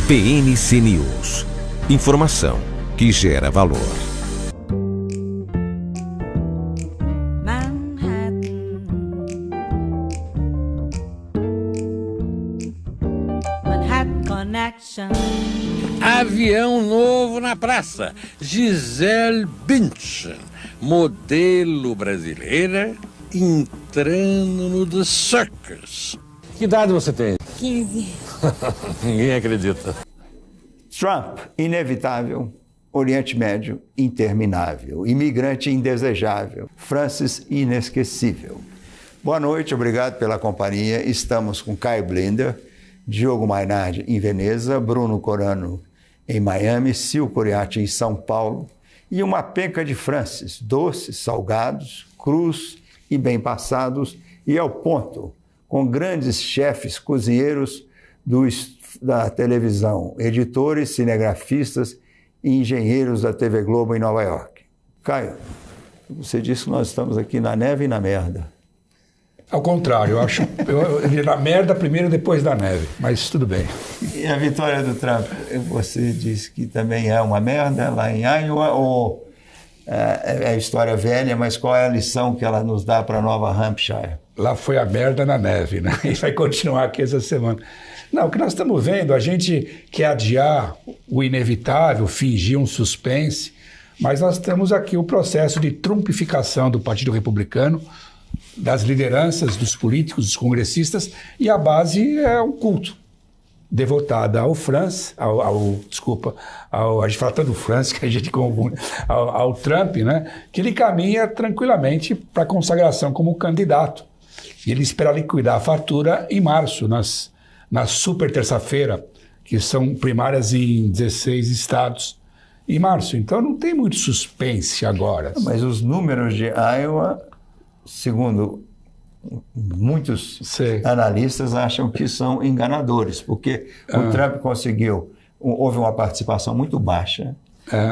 PNC News. Informação que gera valor. Avião novo na praça. Gisele Bündchen, modelo brasileira, entrando no The Circus. Que idade você tem? 15. Ninguém acredita. Trump, inevitável. Oriente Médio, interminável. Imigrante indesejável. Francis, inesquecível. Boa noite, obrigado pela companhia. Estamos com Caio Blinder, Diogo Mainardi em Veneza, Bruno Corano em Miami, Sil Curiati em São Paulo e uma penca de Francis, doces, salgados, crus e bem passados e ao ponto, com grandes chefes cozinheiros da televisão, editores, cinegrafistas e engenheiros da TV Globo em Nova York. Caio, você disse que nós estamos aqui na neve e na merda. Ao contrário, eu acho na merda primeiro, depois da neve, mas tudo bem. E a vitória do Trump, você disse que também é uma merda lá em Iowa, ou é história velha, mas qual é a lição que ela nos dá para Nova Hampshire? Lá foi a merda na neve, né? E vai continuar aqui essa semana. Não, o que nós estamos vendo, a gente quer adiar o inevitável, fingir um suspense, mas nós temos aqui o processo de trumpificação do Partido Republicano, das lideranças, dos políticos, dos congressistas, e a base é o culto, devotada ao a gente fala tanto do Franz, que a gente confunde, ao Trump, né, que ele caminha tranquilamente para a consagração como candidato. E ele espera liquidar a fatura em março, na super terça-feira, que são primárias em 16 estados, em março. Então não tem muito suspense agora. Mas os números de Iowa, segundo muitos analistas, acham que são enganadores, porque o Trump houve uma participação muito baixa,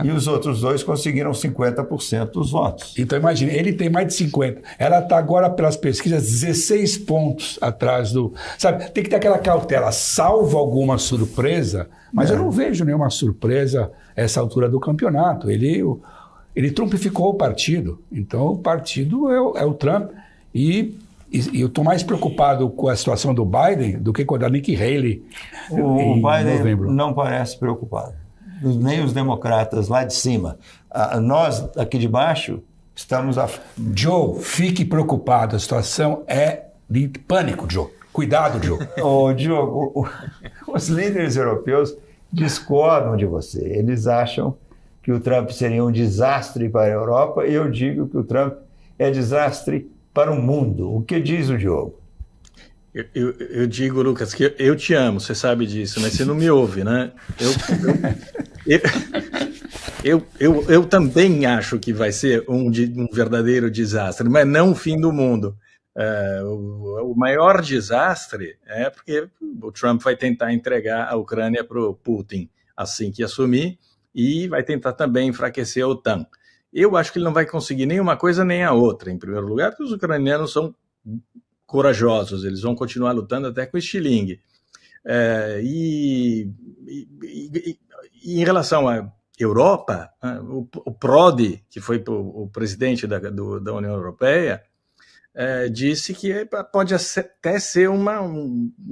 e os outros dois conseguiram 50% dos votos. Então imagine, ele tem mais de 50%. Ela está agora, pelas pesquisas, 16 pontos atrás do... Sabe, tem que ter aquela cautela, salvo alguma surpresa, mas eu não vejo nenhuma surpresa a essa altura do campeonato. Ele trumpificou o partido, então o partido é o Trump, e eu estou mais preocupado com a situação do Biden do que com a da Nikki Haley em novembro. Biden não parece preocupado, nem os democratas lá de cima. Nós, aqui de baixo, estamos... Joe, fique preocupado, a situação é de pânico, Joe. Cuidado, Joe. Diogo, os líderes europeus discordam de você, eles acham que o Trump seria um desastre para a Europa, e eu digo que o Trump é desastre para o mundo. O que diz o Diogo? Eu digo, Lucas, que eu te amo, você sabe disso, mas você não me ouve, né? Eu também acho que vai ser um verdadeiro desastre, mas não o fim do mundo. O maior desastre é porque o Trump vai tentar entregar a Ucrânia para o Putin assim que assumir, e vai tentar também enfraquecer a OTAN. Eu acho que ele não vai conseguir nem uma coisa nem a outra, em primeiro lugar, porque os ucranianos são corajosos, eles vão continuar lutando até com estilingue. E em relação à Europa, o Prodi, que foi o presidente da União Europeia, disse que pode até ser uma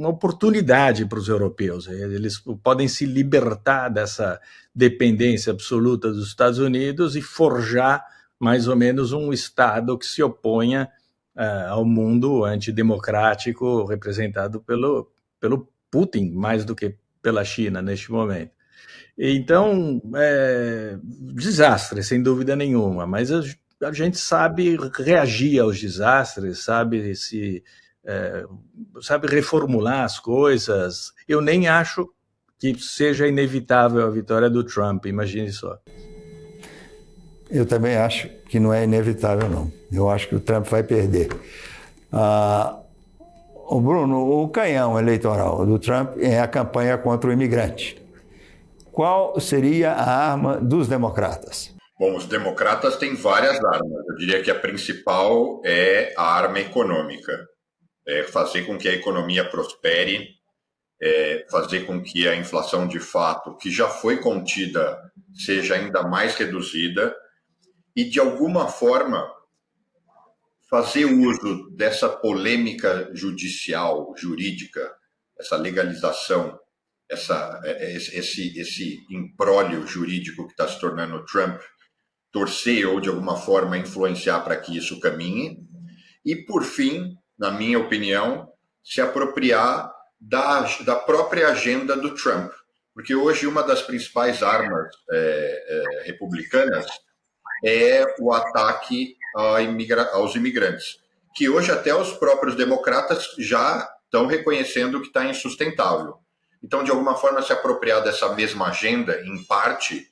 oportunidade para os europeus. Eles podem se libertar dessa dependência absoluta dos Estados Unidos e forjar mais ou menos um Estado que se oponha ao mundo antidemocrático representado pelo Putin, mais do que pela China neste momento. Então, desastre, sem dúvida nenhuma, mas a gente sabe reagir aos desastres, sabe reformular as coisas. Eu nem acho que seja inevitável a vitória do Trump, imagine só. Eu também acho que não é inevitável, não. Eu acho que o Trump vai perder. O Bruno, o canhão eleitoral do Trump é a campanha contra o imigrante. Qual seria a arma dos democratas? Bom, os democratas têm várias armas. Eu diria que a principal é a arma econômica. É fazer com que a economia prospere, fazer com que a inflação de fato, que já foi contida, seja ainda mais reduzida e, de alguma forma, fazer uso dessa polêmica judicial, jurídica, essa legalização, esse imbróglio jurídico que está se tornando o Trump, torcer ou, de alguma forma, influenciar para que isso caminhe. E, por fim, na minha opinião, se apropriar da própria agenda do Trump. Porque hoje uma das principais armas republicanas é o ataque aos imigrantes, que hoje até os próprios democratas já estão reconhecendo que está insustentável. Então, de alguma forma, se apropriar dessa mesma agenda, em parte,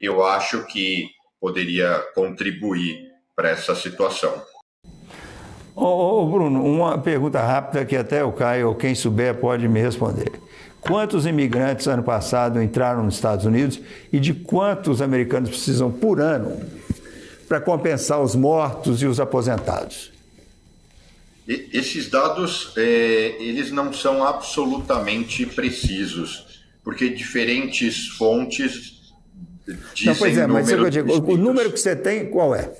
eu acho que poderia contribuir para essa situação. Bruno, uma pergunta rápida que até o Caio ou quem souber pode me responder. Quantos imigrantes ano passado entraram nos Estados Unidos e de quantos americanos precisam por ano para compensar os mortos e os aposentados? Esses dados, eles não são absolutamente precisos, porque diferentes fontes dizem... Não, pois é, mas eu digo, o número que você tem, qual é?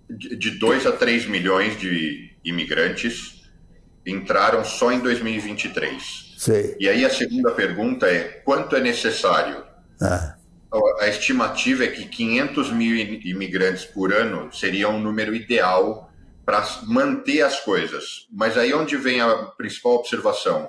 De 2 a 3 milhões de imigrantes entraram só em 2023. Sei. E aí a segunda pergunta é, quanto é necessário? A estimativa é que 500 mil imigrantes por ano seria um número ideal para manter as coisas. Mas aí onde vem a principal observação?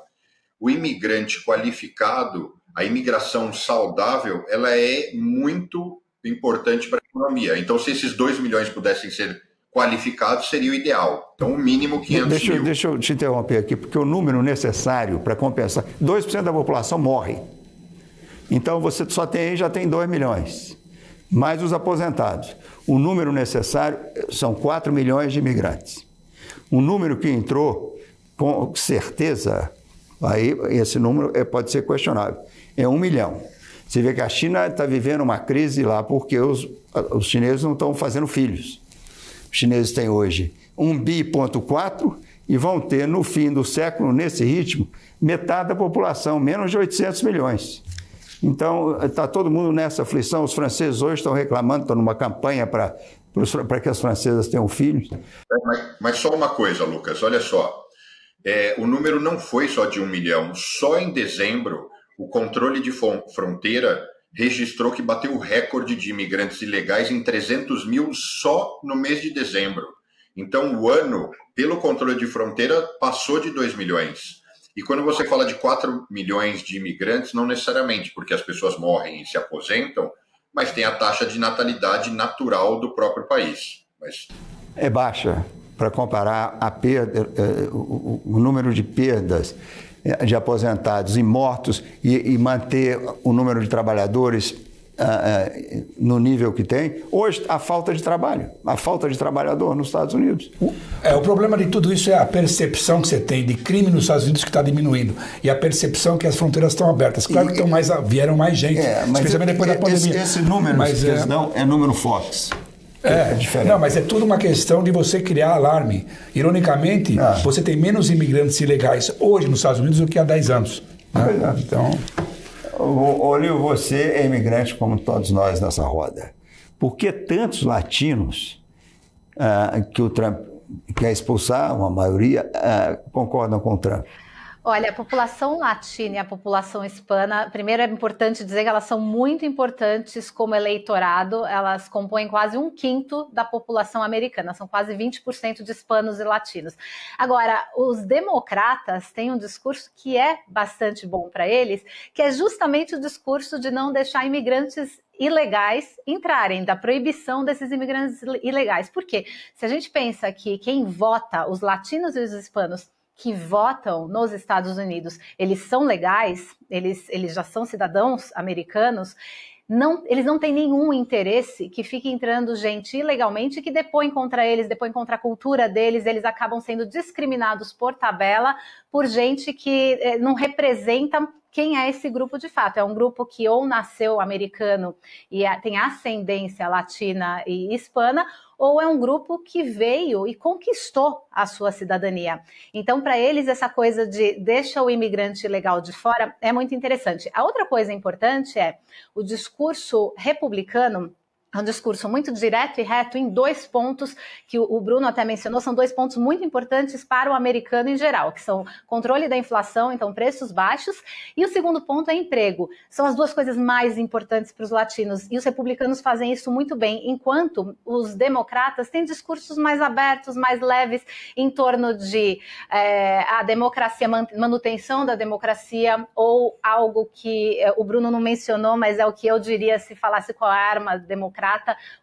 O imigrante qualificado, a imigração saudável, ela é muito importante para a economia. Então, se esses 2 milhões pudessem ser qualificados, seria o ideal. Então, o mínimo 500 mil. Deixa eu te interromper aqui, porque o número necessário para compensar... 2% da população morre. Então, você só tem 2 milhões, mais os aposentados. O número necessário são 4 milhões de imigrantes. O número que entrou, com certeza, aí esse número pode ser questionável, é 1 milhão. Você vê que a China está vivendo uma crise lá porque os chineses não estão fazendo filhos. Os chineses têm hoje 1,4 bi e vão ter, no fim do século, nesse ritmo, metade da população, menos de 800 milhões. Então, está todo mundo nessa aflição. Os franceses hoje estão reclamando, estão numa campanha para que as francesas tenham filhos. Mas só uma coisa, Lucas, olha só. O número não foi só de 1 milhão. Só em dezembro, o controle de fronteira registrou que bateu o recorde de imigrantes ilegais em 300 mil só no mês de dezembro. Então, o ano, pelo controle de fronteira, passou de 2 milhões. E quando você fala de 4 milhões de imigrantes, não necessariamente, porque as pessoas morrem e se aposentam, mas tem a taxa de natalidade natural do próprio país. É baixa, para comparar a perda, o número de perdas de aposentados e mortos e manter o número de trabalhadores no nível que tem. Hoje, a falta de trabalho, a falta de trabalhador nos Estados Unidos. O problema de tudo isso é a percepção que você tem de crime nos Estados Unidos que está diminuindo e a percepção que as fronteiras estão abertas. Claro que vieram mais gente, especialmente depois da pandemia. Esse número que eles dão é número Fox. É diferente. Não, mas é tudo uma questão de você criar alarme. Ironicamente, você tem menos imigrantes ilegais hoje nos Estados Unidos do que há 10 anos. Né? Então... Olívio, você é imigrante como todos nós nessa roda. Por que tantos latinos que o Trump quer expulsar, uma maioria, concordam com o Trump? Olha, a população latina e a população hispana, primeiro é importante dizer que elas são muito importantes como eleitorado, elas compõem quase 1/5 da população americana, são quase 20% de hispanos e latinos. Agora, os democratas têm um discurso que é bastante bom para eles, que é justamente o discurso de não deixar imigrantes ilegais entrarem, da proibição desses imigrantes ilegais. Por quê? Se a gente pensa que quem vota, os latinos e os hispanos, que votam nos Estados Unidos, eles são legais, eles já são cidadãos americanos, eles não têm nenhum interesse que fique entrando gente ilegalmente que depõe contra eles, depõe contra a cultura deles, eles acabam sendo discriminados por tabela por gente que não representa quem é esse grupo de fato. É um grupo que ou nasceu americano e tem ascendência latina e hispana, ou é um grupo que veio e conquistou a sua cidadania. Então, para eles, essa coisa de deixa o imigrante ilegal de fora é muito interessante. A outra coisa importante é o discurso republicano. É um discurso muito direto e reto em 2 pontos que o Bruno até mencionou, são 2 pontos muito importantes para o americano em geral, que são controle da inflação, então preços baixos, e o segundo ponto é emprego. São as 2 coisas mais importantes para os latinos, e os republicanos fazem isso muito bem, enquanto os democratas têm discursos mais abertos, mais leves, em torno de a democracia, manutenção da democracia, ou algo que o Bruno não mencionou, mas é o que eu diria se falasse qual é a arma democrática,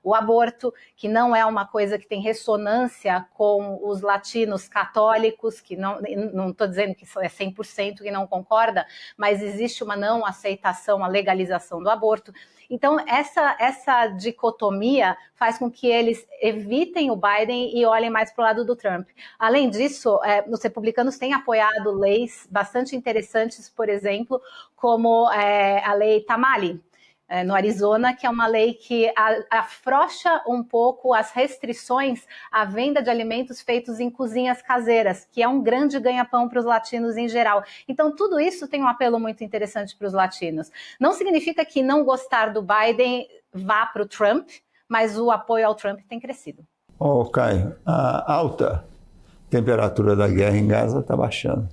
o aborto, que não é uma coisa que tem ressonância com os latinos católicos, que não estou dizendo que é 100% que não concorda, mas existe uma não aceitação, a legalização do aborto. Então, essa dicotomia faz com que eles evitem o Biden e olhem mais para o lado do Trump. Além disso, os republicanos têm apoiado leis bastante interessantes, por exemplo, como a lei Tamali, no Arizona, que é uma lei que afrouxa um pouco as restrições à venda de alimentos feitos em cozinhas caseiras, que é um grande ganha-pão para os latinos em geral. Então, tudo isso tem um apelo muito interessante para os latinos. Não significa que não gostar do Biden vá para o Trump, mas o apoio ao Trump tem crescido. Caio, a alta temperatura da guerra em Gaza está baixando.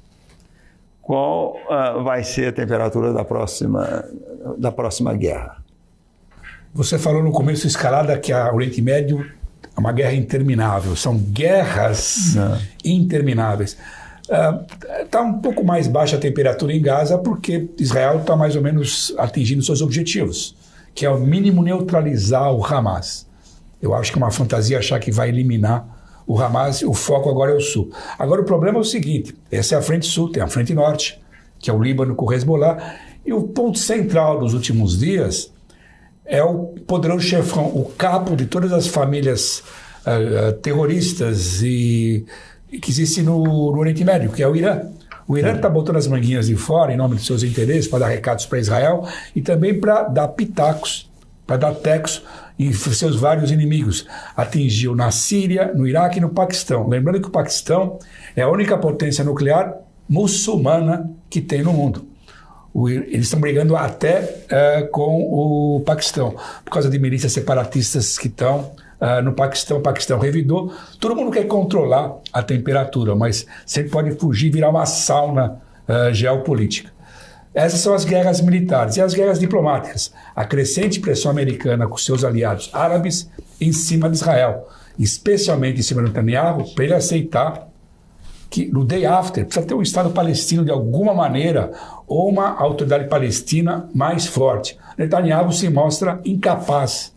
Qual vai ser a temperatura da próxima guerra? Você falou no começo, escalada, que o Oriente Médio é uma guerra interminável. São guerras intermináveis. Está um pouco mais baixa a temperatura em Gaza porque Israel está mais ou menos atingindo seus objetivos, que é o mínimo neutralizar o Hamas. Eu acho que é uma fantasia achar que vai eliminar o Hamas, o foco agora é o sul. Agora o problema é o seguinte, essa é a frente sul, tem a frente norte, que é o Líbano com o Hezbollah, e o ponto central dos últimos dias é o poderoso chefão, o capo de todas as famílias terroristas que existem no Oriente Médio, que é o Irã. O Irã está botando as manguinhas de fora em nome dos seus interesses, para dar recados para Israel e também para dar pitacos, para dar tecos e seus vários inimigos. Atingiu na Síria, no Iraque e no Paquistão. Lembrando que o Paquistão é a única potência nuclear muçulmana que tem no mundo. Eles estão brigando até com o Paquistão, por causa de milícias separatistas que estão no Paquistão. O Paquistão revidou. Todo mundo quer controlar a temperatura, mas sempre pode fugir e virar uma sauna geopolítica. Essas são as guerras militares e as guerras diplomáticas. A crescente pressão americana com seus aliados árabes em cima de Israel, especialmente em cima do Netanyahu, para ele aceitar que no day after precisa ter um Estado palestino de alguma maneira ou uma autoridade palestina mais forte. Netanyahu se mostra incapaz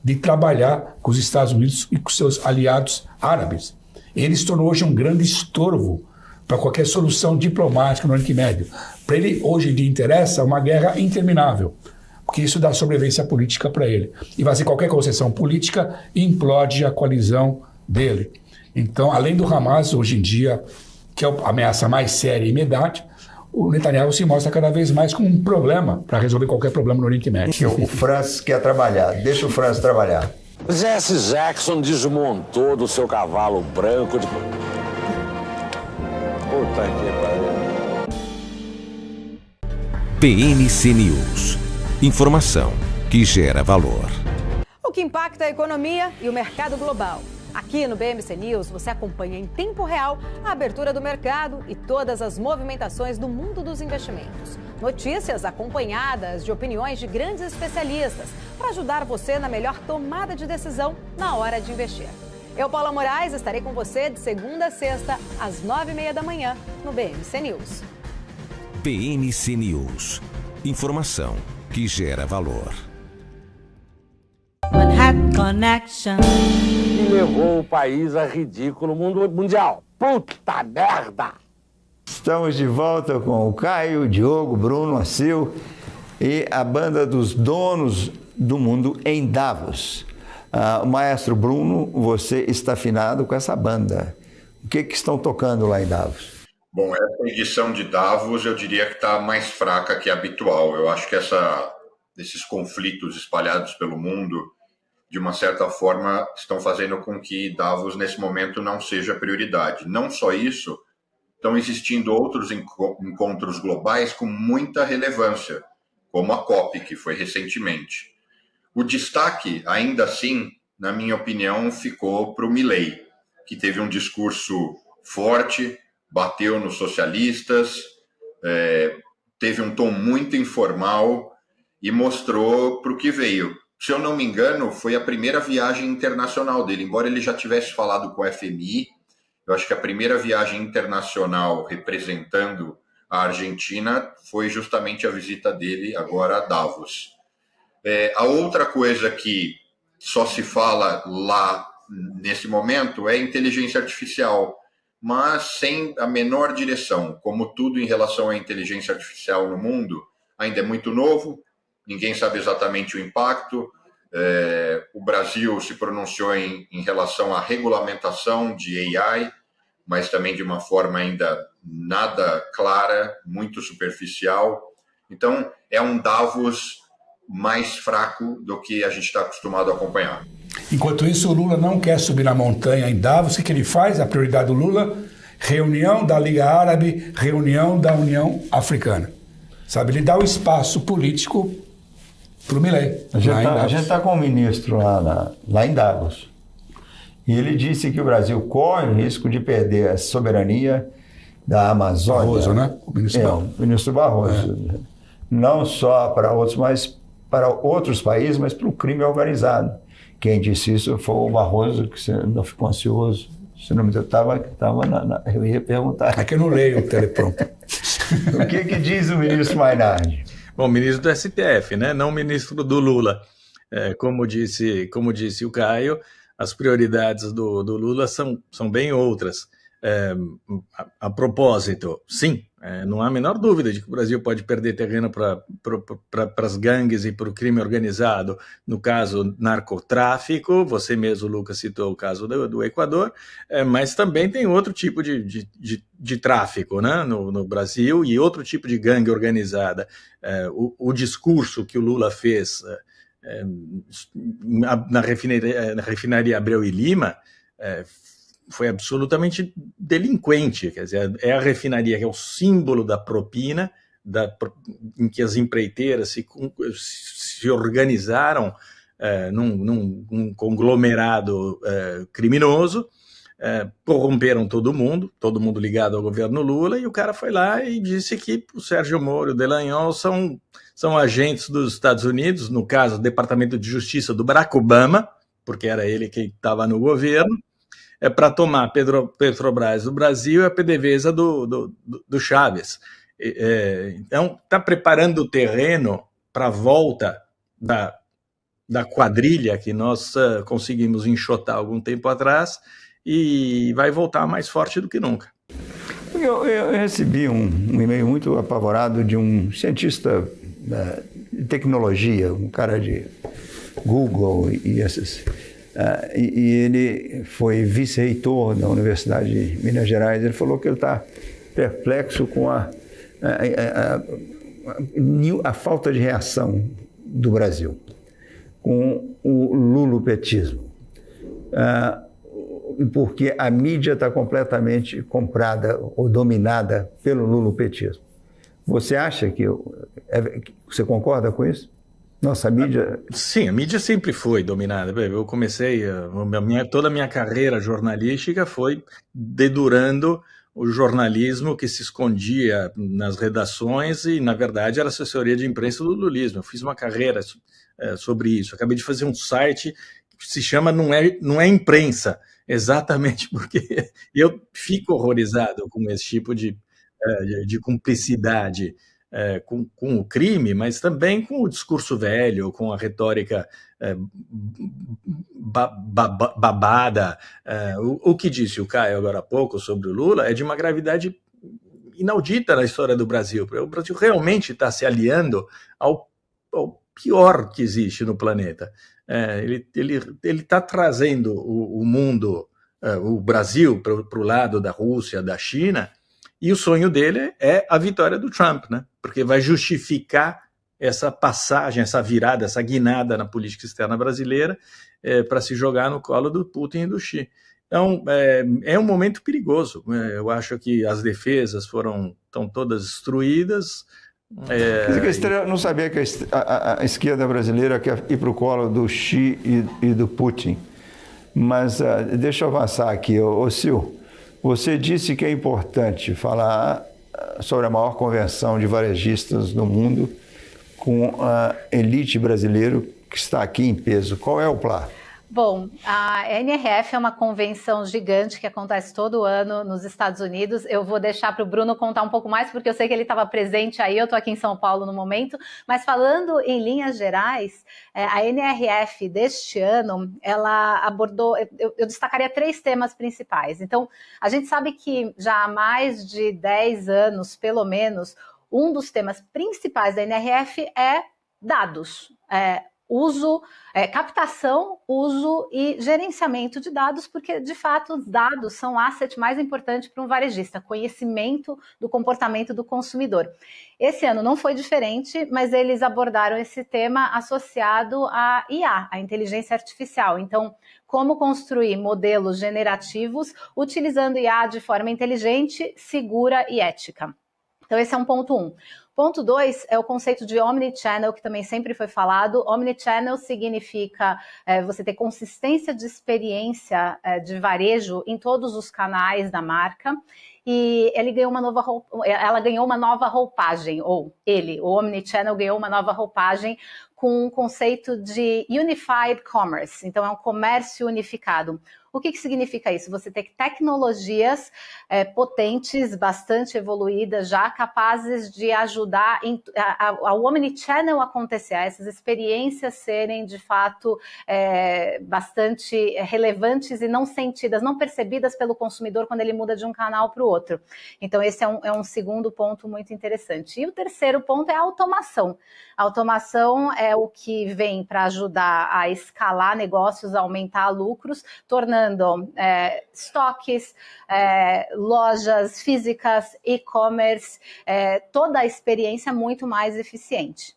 de trabalhar com os Estados Unidos e com seus aliados árabes. Ele se tornou hoje um grande estorvo para qualquer solução diplomática no Oriente Médio. Para ele, hoje em dia, interessa uma guerra interminável, porque isso dá sobrevivência política para ele. E fazer qualquer concessão política implode a coalizão dele. Então, além do Hamas, hoje em dia, que é a ameaça mais séria e imediata, o Netanyahu se mostra cada vez mais como um problema para resolver qualquer problema no Oriente Médio. O Francis quer trabalhar. Deixa o Francis trabalhar. Jesse Jackson desmontou do seu cavalo branco de... Puta que pariu. PNC News. Informação que gera valor. O que impacta a economia e o mercado global. Aqui no BMC News você acompanha em tempo real a abertura do mercado e todas as movimentações do mundo dos investimentos. Notícias acompanhadas de opiniões de grandes especialistas para ajudar você na melhor tomada de decisão na hora de investir. Eu, Paula Moraes, estarei com você de segunda a sexta, às 9h30 da manhã, no BMC News. PNC News. Informação que gera valor. Manhattan Connection. E levou o país a ridículo mundial. Puta merda! Estamos de volta com o Caio, o Diogo, o Bruno, a Sil e a banda dos donos do mundo em Davos. Maestro Bruno, você está afinado com essa banda. O que estão tocando lá em Davos? Bom, essa edição de Davos eu diria que está mais fraca que a habitual. Eu acho que esses conflitos espalhados pelo mundo de uma certa forma, estão fazendo com que Davos, nesse momento, não seja prioridade. Não só isso, estão existindo outros encontros globais com muita relevância, como a COP, que foi recentemente. O destaque, ainda assim, na minha opinião, ficou para o Milei, que teve um discurso forte, bateu nos socialistas, teve um tom muito informal e mostrou para o que veio. Se eu não me engano, foi a primeira viagem internacional dele, embora ele já tivesse falado com a FMI. Eu acho que a primeira viagem internacional representando a Argentina foi justamente a visita dele agora a Davos. A outra coisa que só se fala lá nesse momento é inteligência artificial, mas sem a menor direção. Como tudo em relação à inteligência artificial no mundo, ainda é muito novo, ninguém sabe exatamente o impacto. O Brasil se pronunciou em relação à regulamentação de AI, mas também de uma forma ainda nada clara, muito superficial. Então, é um Davos mais fraco do que a gente está acostumado a acompanhar. Enquanto isso, o Lula não quer subir na montanha em Davos. O que ele faz? A prioridade do Lula, reunião da Liga Árabe, reunião da União Africana. Sabe, ele dá o espaço político para o Milei. A gente está com o ministro lá em Davos. E ele disse que o Brasil corre o risco de perder a soberania da Amazônia. Barroso, né? O ministro Barroso. Não só para outros, mas para outros países, mas para o crime organizado. Quem disse isso foi o Barroso, que você não ficou ansioso. Se não me engano, eu ia perguntar. É que eu não leio o teleprompter. O que diz o ministro Mainardi? Bom, ministro do STF, né? Não ministro do Lula. Como disse o Caio, as prioridades do Lula são bem outras. A propósito, sim, não há a menor dúvida de que o Brasil pode perder terreno para as gangues e para o crime organizado, no caso narcotráfico. Você mesmo, Lucas, citou o caso do Equador, mas também tem outro tipo de tráfico, né, no Brasil, e outro tipo de gangue organizada. O discurso que o Lula fez na refinaria Abreu e Lima foi absolutamente delinquente. Quer dizer, é a refinaria que é o símbolo da propina, em que as empreiteiras se organizaram num conglomerado criminoso, corromperam todo mundo ligado ao governo Lula, e o cara foi lá e disse que o Sérgio Moro e o Dallagnol são agentes dos Estados Unidos, no caso, o Departamento de Justiça do Barack Obama, porque era ele quem estava no governo, para tomar Petrobras do Brasil e a PDVSA do Chaves. Então, está preparando o terreno para a volta da quadrilha que nós conseguimos enxotar algum tempo atrás, e vai voltar mais forte do que nunca. Eu recebi um e-mail muito apavorado de um cientista de tecnologia, um cara de Google e esses... e ele foi vice-reitor da Universidade de Minas Gerais. Ele falou que ele está perplexo com a falta de reação do Brasil com o lulopetismo, porque a mídia está completamente comprada ou dominada pelo lulopetismo. Você acha que você concorda com isso? Nossa, a mídia... Sim, a mídia sempre foi dominada. Eu comecei, toda a minha carreira jornalística foi dedurando o jornalismo que se escondia nas redações e, na verdade, era assessoria de imprensa do lulismo. Eu fiz uma carreira sobre isso. Acabei de fazer um site que se chama Não é Imprensa, exatamente porque eu fico horrorizado com esse tipo de cumplicidade com o crime, mas também com o discurso velho, com a retórica babada. O que disse o Caio agora há pouco sobre o Lula é de uma gravidade inaudita na história do Brasil. O Brasil realmente está se aliando ao pior que existe no planeta. Ele está trazendo o mundo, o Brasil, para o lado da Rússia, da China, e o sonho dele é a vitória do Trump, né? Porque vai justificar essa passagem, essa virada, essa guinada na política externa brasileira para se jogar no colo do Putin e do Xi. Então, é um momento perigoso. Eu acho que as defesas estão todas destruídas. Não sabia que a esquerda brasileira quer ir para o colo do Xi e do Putin. Mas deixa eu avançar aqui. Ô Sil, você disse que é importante falar sobre a maior convenção de varejistas do mundo com a elite brasileira que está aqui em peso. Qual é o plano? Bom, a NRF é uma convenção gigante que acontece todo ano nos Estados Unidos. Eu vou deixar para o Bruno contar um pouco mais, porque eu sei que ele estava presente aí, eu estou aqui em São Paulo no momento. Mas falando em linhas gerais, a NRF deste ano, ela abordou, eu destacaria 3 temas principais. Então, a gente sabe que já há mais de 10 anos, pelo menos, um dos temas principais da NRF é dados, captação, uso e gerenciamento de dados, porque, de fato, os dados são o asset mais importante para um varejista, conhecimento do comportamento do consumidor. Esse ano não foi diferente, mas eles abordaram esse tema associado à IA, a inteligência artificial. Então, como construir modelos generativos utilizando IA de forma inteligente, segura e ética. Então, esse é um ponto 1. Ponto 2 é o conceito de omnichannel, que também sempre foi falado. Omnichannel significa você ter consistência de experiência de varejo em todos os canais da marca. E ela ganhou uma nova roupagem, o omnichannel ganhou uma nova roupagem com o conceito de Unified Commerce. Então, é um comércio unificado. O que significa isso? Você ter tecnologias potentes, bastante evoluídas, já capazes de ajudar ao omnichannel acontecer, a essas experiências serem, de fato, bastante relevantes e não sentidas, não percebidas pelo consumidor quando ele muda de um canal para o outro. Então, esse é um segundo ponto muito interessante. E o terceiro ponto é a automação. A automação é o que vem para ajudar a escalar negócios, a aumentar lucros, tornando estoques, lojas físicas, e-commerce, toda a experiência muito mais eficiente.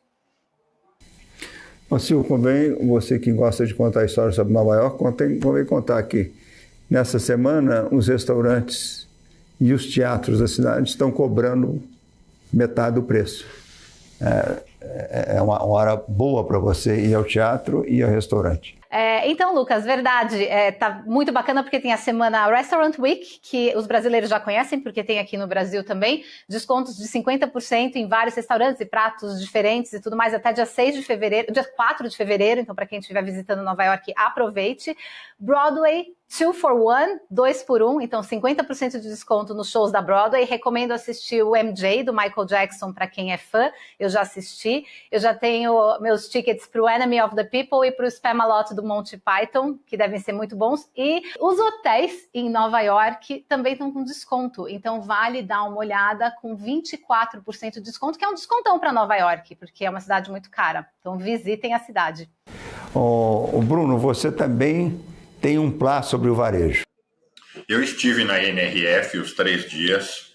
Sil, convém, você que gosta de contar histórias sobre Nova York, convém contar que nessa semana os restaurantes e os teatros da cidade estão cobrando metade do preço. É uma hora boa para você ir ao teatro e ao restaurante. Então, Lucas, verdade, tá muito bacana porque tem a semana Restaurant Week, que os brasileiros já conhecem, porque tem aqui no Brasil também, descontos de 50% em vários restaurantes e pratos diferentes e tudo mais, até dia 4 de fevereiro, então para quem estiver visitando Nova York, aproveite. Broadway, 2 for 1, 2 por 1, então 50% de desconto nos shows da Broadway. Recomendo assistir o MJ, do Michael Jackson, para quem é fã, eu já assisti. Eu já tenho meus tickets para o Enemy of the People e para o Spamalot do Monty Python, que devem ser muito bons. E os hotéis em Nova York também estão com desconto, então vale dar uma olhada, com 24% de desconto, que é um descontão para Nova York, porque é uma cidade muito cara. Então visitem a cidade. Bruno, você também tem um plá sobre o varejo. Eu estive na NRF os 3 dias.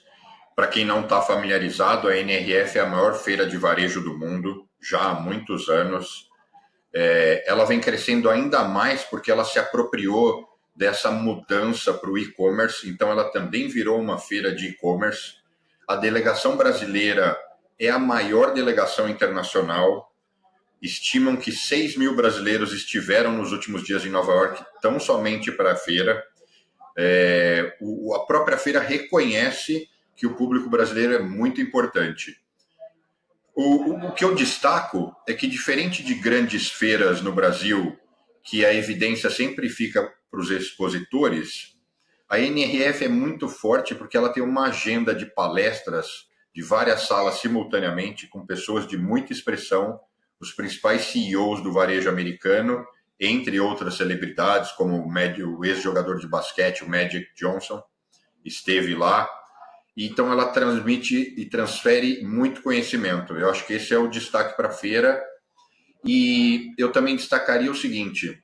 Para quem não está familiarizado, a NRF é a maior feira de varejo do mundo, já há muitos anos. Ela vem crescendo ainda mais porque ela se apropriou dessa mudança para o e-commerce, então ela também virou uma feira de e-commerce. A delegação brasileira é a maior delegação internacional. Estimam que 6 mil brasileiros estiveram nos últimos dias em Nova York, tão somente para a feira. A própria feira reconhece que o público brasileiro é muito importante. O que eu destaco é que, diferente de grandes feiras no Brasil, que a evidência sempre fica para os expositores, a NRF é muito forte porque ela tem uma agenda de palestras de várias salas simultaneamente, com pessoas de muita expressão, os principais CEOs do varejo americano, entre outras celebridades, como o ex-jogador de basquete, o Magic Johnson, esteve lá. Então, ela transmite e transfere muito conhecimento. Eu acho que esse é o destaque para a feira. E eu também destacaria o seguinte,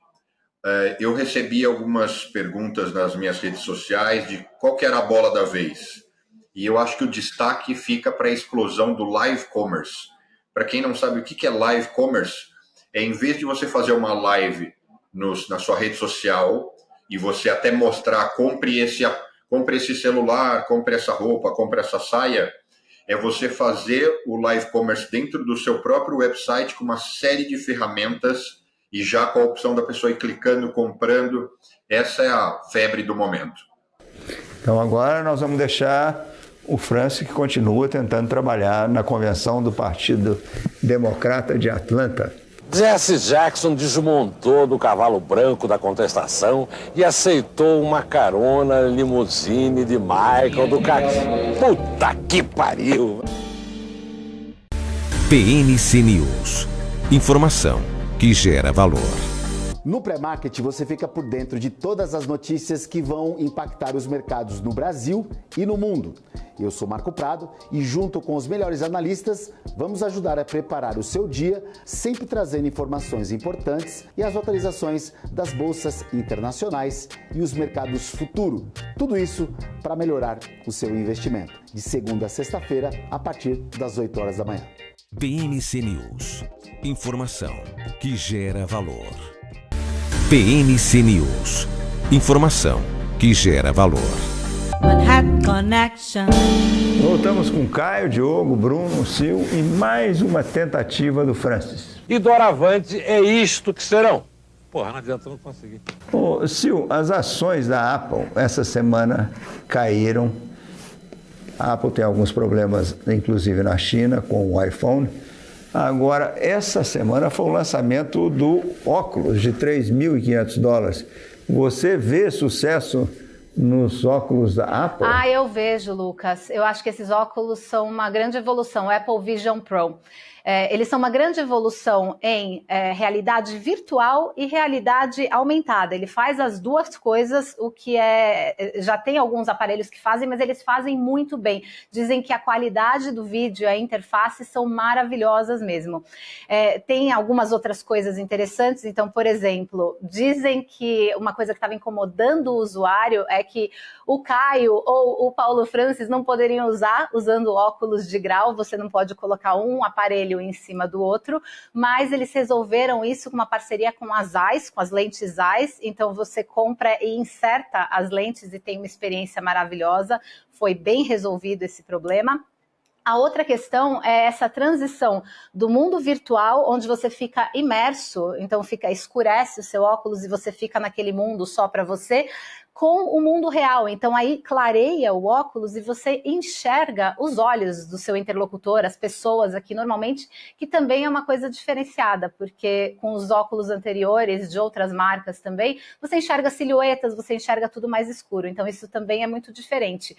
eu recebi algumas perguntas nas minhas redes sociais de qual que era a bola da vez. E eu acho que o destaque fica para a explosão do live commerce. Para quem não sabe o que é live commerce, em vez de você fazer uma live na sua rede social e você até mostrar, compre esse celular, compre essa roupa, compre essa saia, é você fazer o live commerce dentro do seu próprio website com uma série de ferramentas e já com a opção da pessoa ir clicando, comprando. Essa é a febre do momento. Então agora nós vamos deixar o Francis, que continua tentando trabalhar na convenção do Partido Democrata de Atlanta. Jesse Jackson desmontou do cavalo branco da contestação e aceitou uma carona limusine de Michael do Cacete. Puta que pariu! PNC News. Informação que gera valor. No pré-market você fica por dentro de todas as notícias que vão impactar os mercados no Brasil e no mundo. Eu sou Marco Prado e junto com os melhores analistas vamos ajudar a preparar o seu dia, sempre trazendo informações importantes e as atualizações das bolsas internacionais e os mercados futuro. Tudo isso para melhorar o seu investimento. De segunda a sexta-feira, a partir das 8 horas da manhã. PNC News. Informação que gera valor. PNC News. Informação que gera valor. Manhattan Connection. Voltamos com Caio, Diogo, Bruno, Sil e mais uma tentativa do Francis. E doravante é isto que serão. Porra, não adianta, não conseguir. Ô, Sil, as ações da Apple essa semana caíram. A Apple tem alguns problemas, inclusive na China, com o iPhone. Agora, essa semana foi o lançamento do óculos de $3.500. Você vê sucesso nos óculos da Apple? Eu vejo, Lucas. Eu acho que esses óculos são uma grande evolução. O Apple Vision Pro. Eles são uma grande evolução em realidade virtual e realidade aumentada. Ele faz as duas coisas, o que já tem alguns aparelhos que fazem, mas eles fazem muito bem. Dizem que a qualidade do vídeo e a interface são maravilhosas mesmo. Tem algumas outras coisas interessantes. Então, por exemplo, dizem que uma coisa que estava incomodando o usuário é que o Caio ou o Paulo Francis não poderiam usar usando óculos de grau. Você não pode colocar um aparelho em cima do outro, mas eles resolveram isso com uma parceria com as Zeiss, com as lentes Zeiss. Então você compra e inserta as lentes e tem uma experiência maravilhosa. Foi bem resolvido esse problema. A outra questão é essa transição do mundo virtual, onde você fica imerso, então escurece o seu óculos e você fica naquele mundo só para você, com o mundo real. Então aí clareia o óculos e você enxerga os olhos do seu interlocutor, as pessoas aqui normalmente, que também é uma coisa diferenciada, porque com os óculos anteriores de outras marcas também, você enxerga silhuetas, você enxerga tudo mais escuro. Então isso também é muito diferente.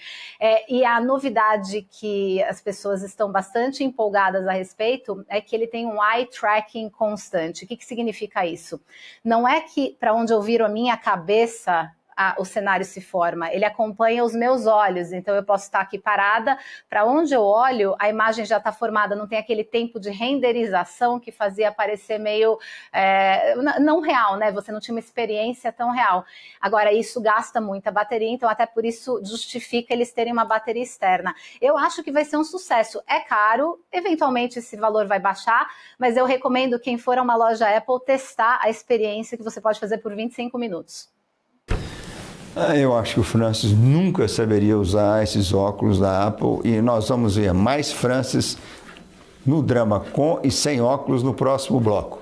E a novidade que as pessoas estão bastante empolgadas a respeito é que ele tem um eye tracking constante. O que significa isso? Não é que para onde eu viro a minha cabeça o cenário se forma, ele acompanha os meus olhos, então eu posso estar aqui parada, para onde eu olho, a imagem já está formada, não tem aquele tempo de renderização que fazia parecer meio não real, né? Você não tinha uma experiência tão real. Agora, isso gasta muita bateria, então até por isso justifica eles terem uma bateria externa. Eu acho que vai ser um sucesso. É caro, eventualmente esse valor vai baixar, mas eu recomendo quem for a uma loja Apple testar a experiência que você pode fazer por 25 minutos. Eu acho que o Francis nunca saberia usar esses óculos da Apple e nós vamos ver mais Francis no drama com e sem óculos no próximo bloco.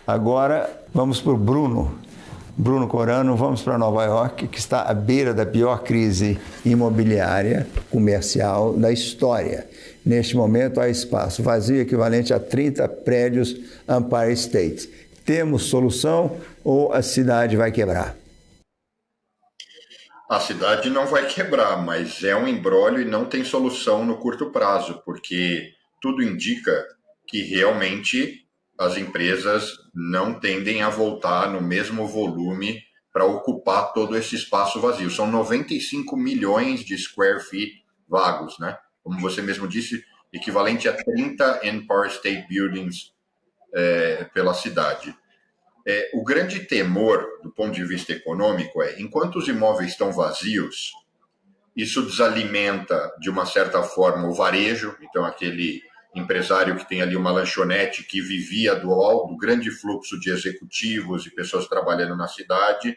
Agora vamos para o Bruno Corano, vamos para Nova York, que está à beira da pior crise imobiliária comercial da história. Neste momento há espaço vazio equivalente a 30 prédios Empire State. Temos solução ou a cidade vai quebrar? A cidade não vai quebrar, mas é um imbróglio e não tem solução no curto prazo, porque tudo indica que realmente as empresas não tendem a voltar no mesmo volume para ocupar todo esse espaço vazio. São 95 milhões de square feet vagos, né? Como você mesmo disse, equivalente a 30 Empire State Buildings pela cidade. O grande temor, do ponto de vista econômico, enquanto os imóveis estão vazios, isso desalimenta, de uma certa forma, o varejo, então aquele empresário que tem ali uma lanchonete que vivia do grande fluxo de executivos e pessoas trabalhando na cidade.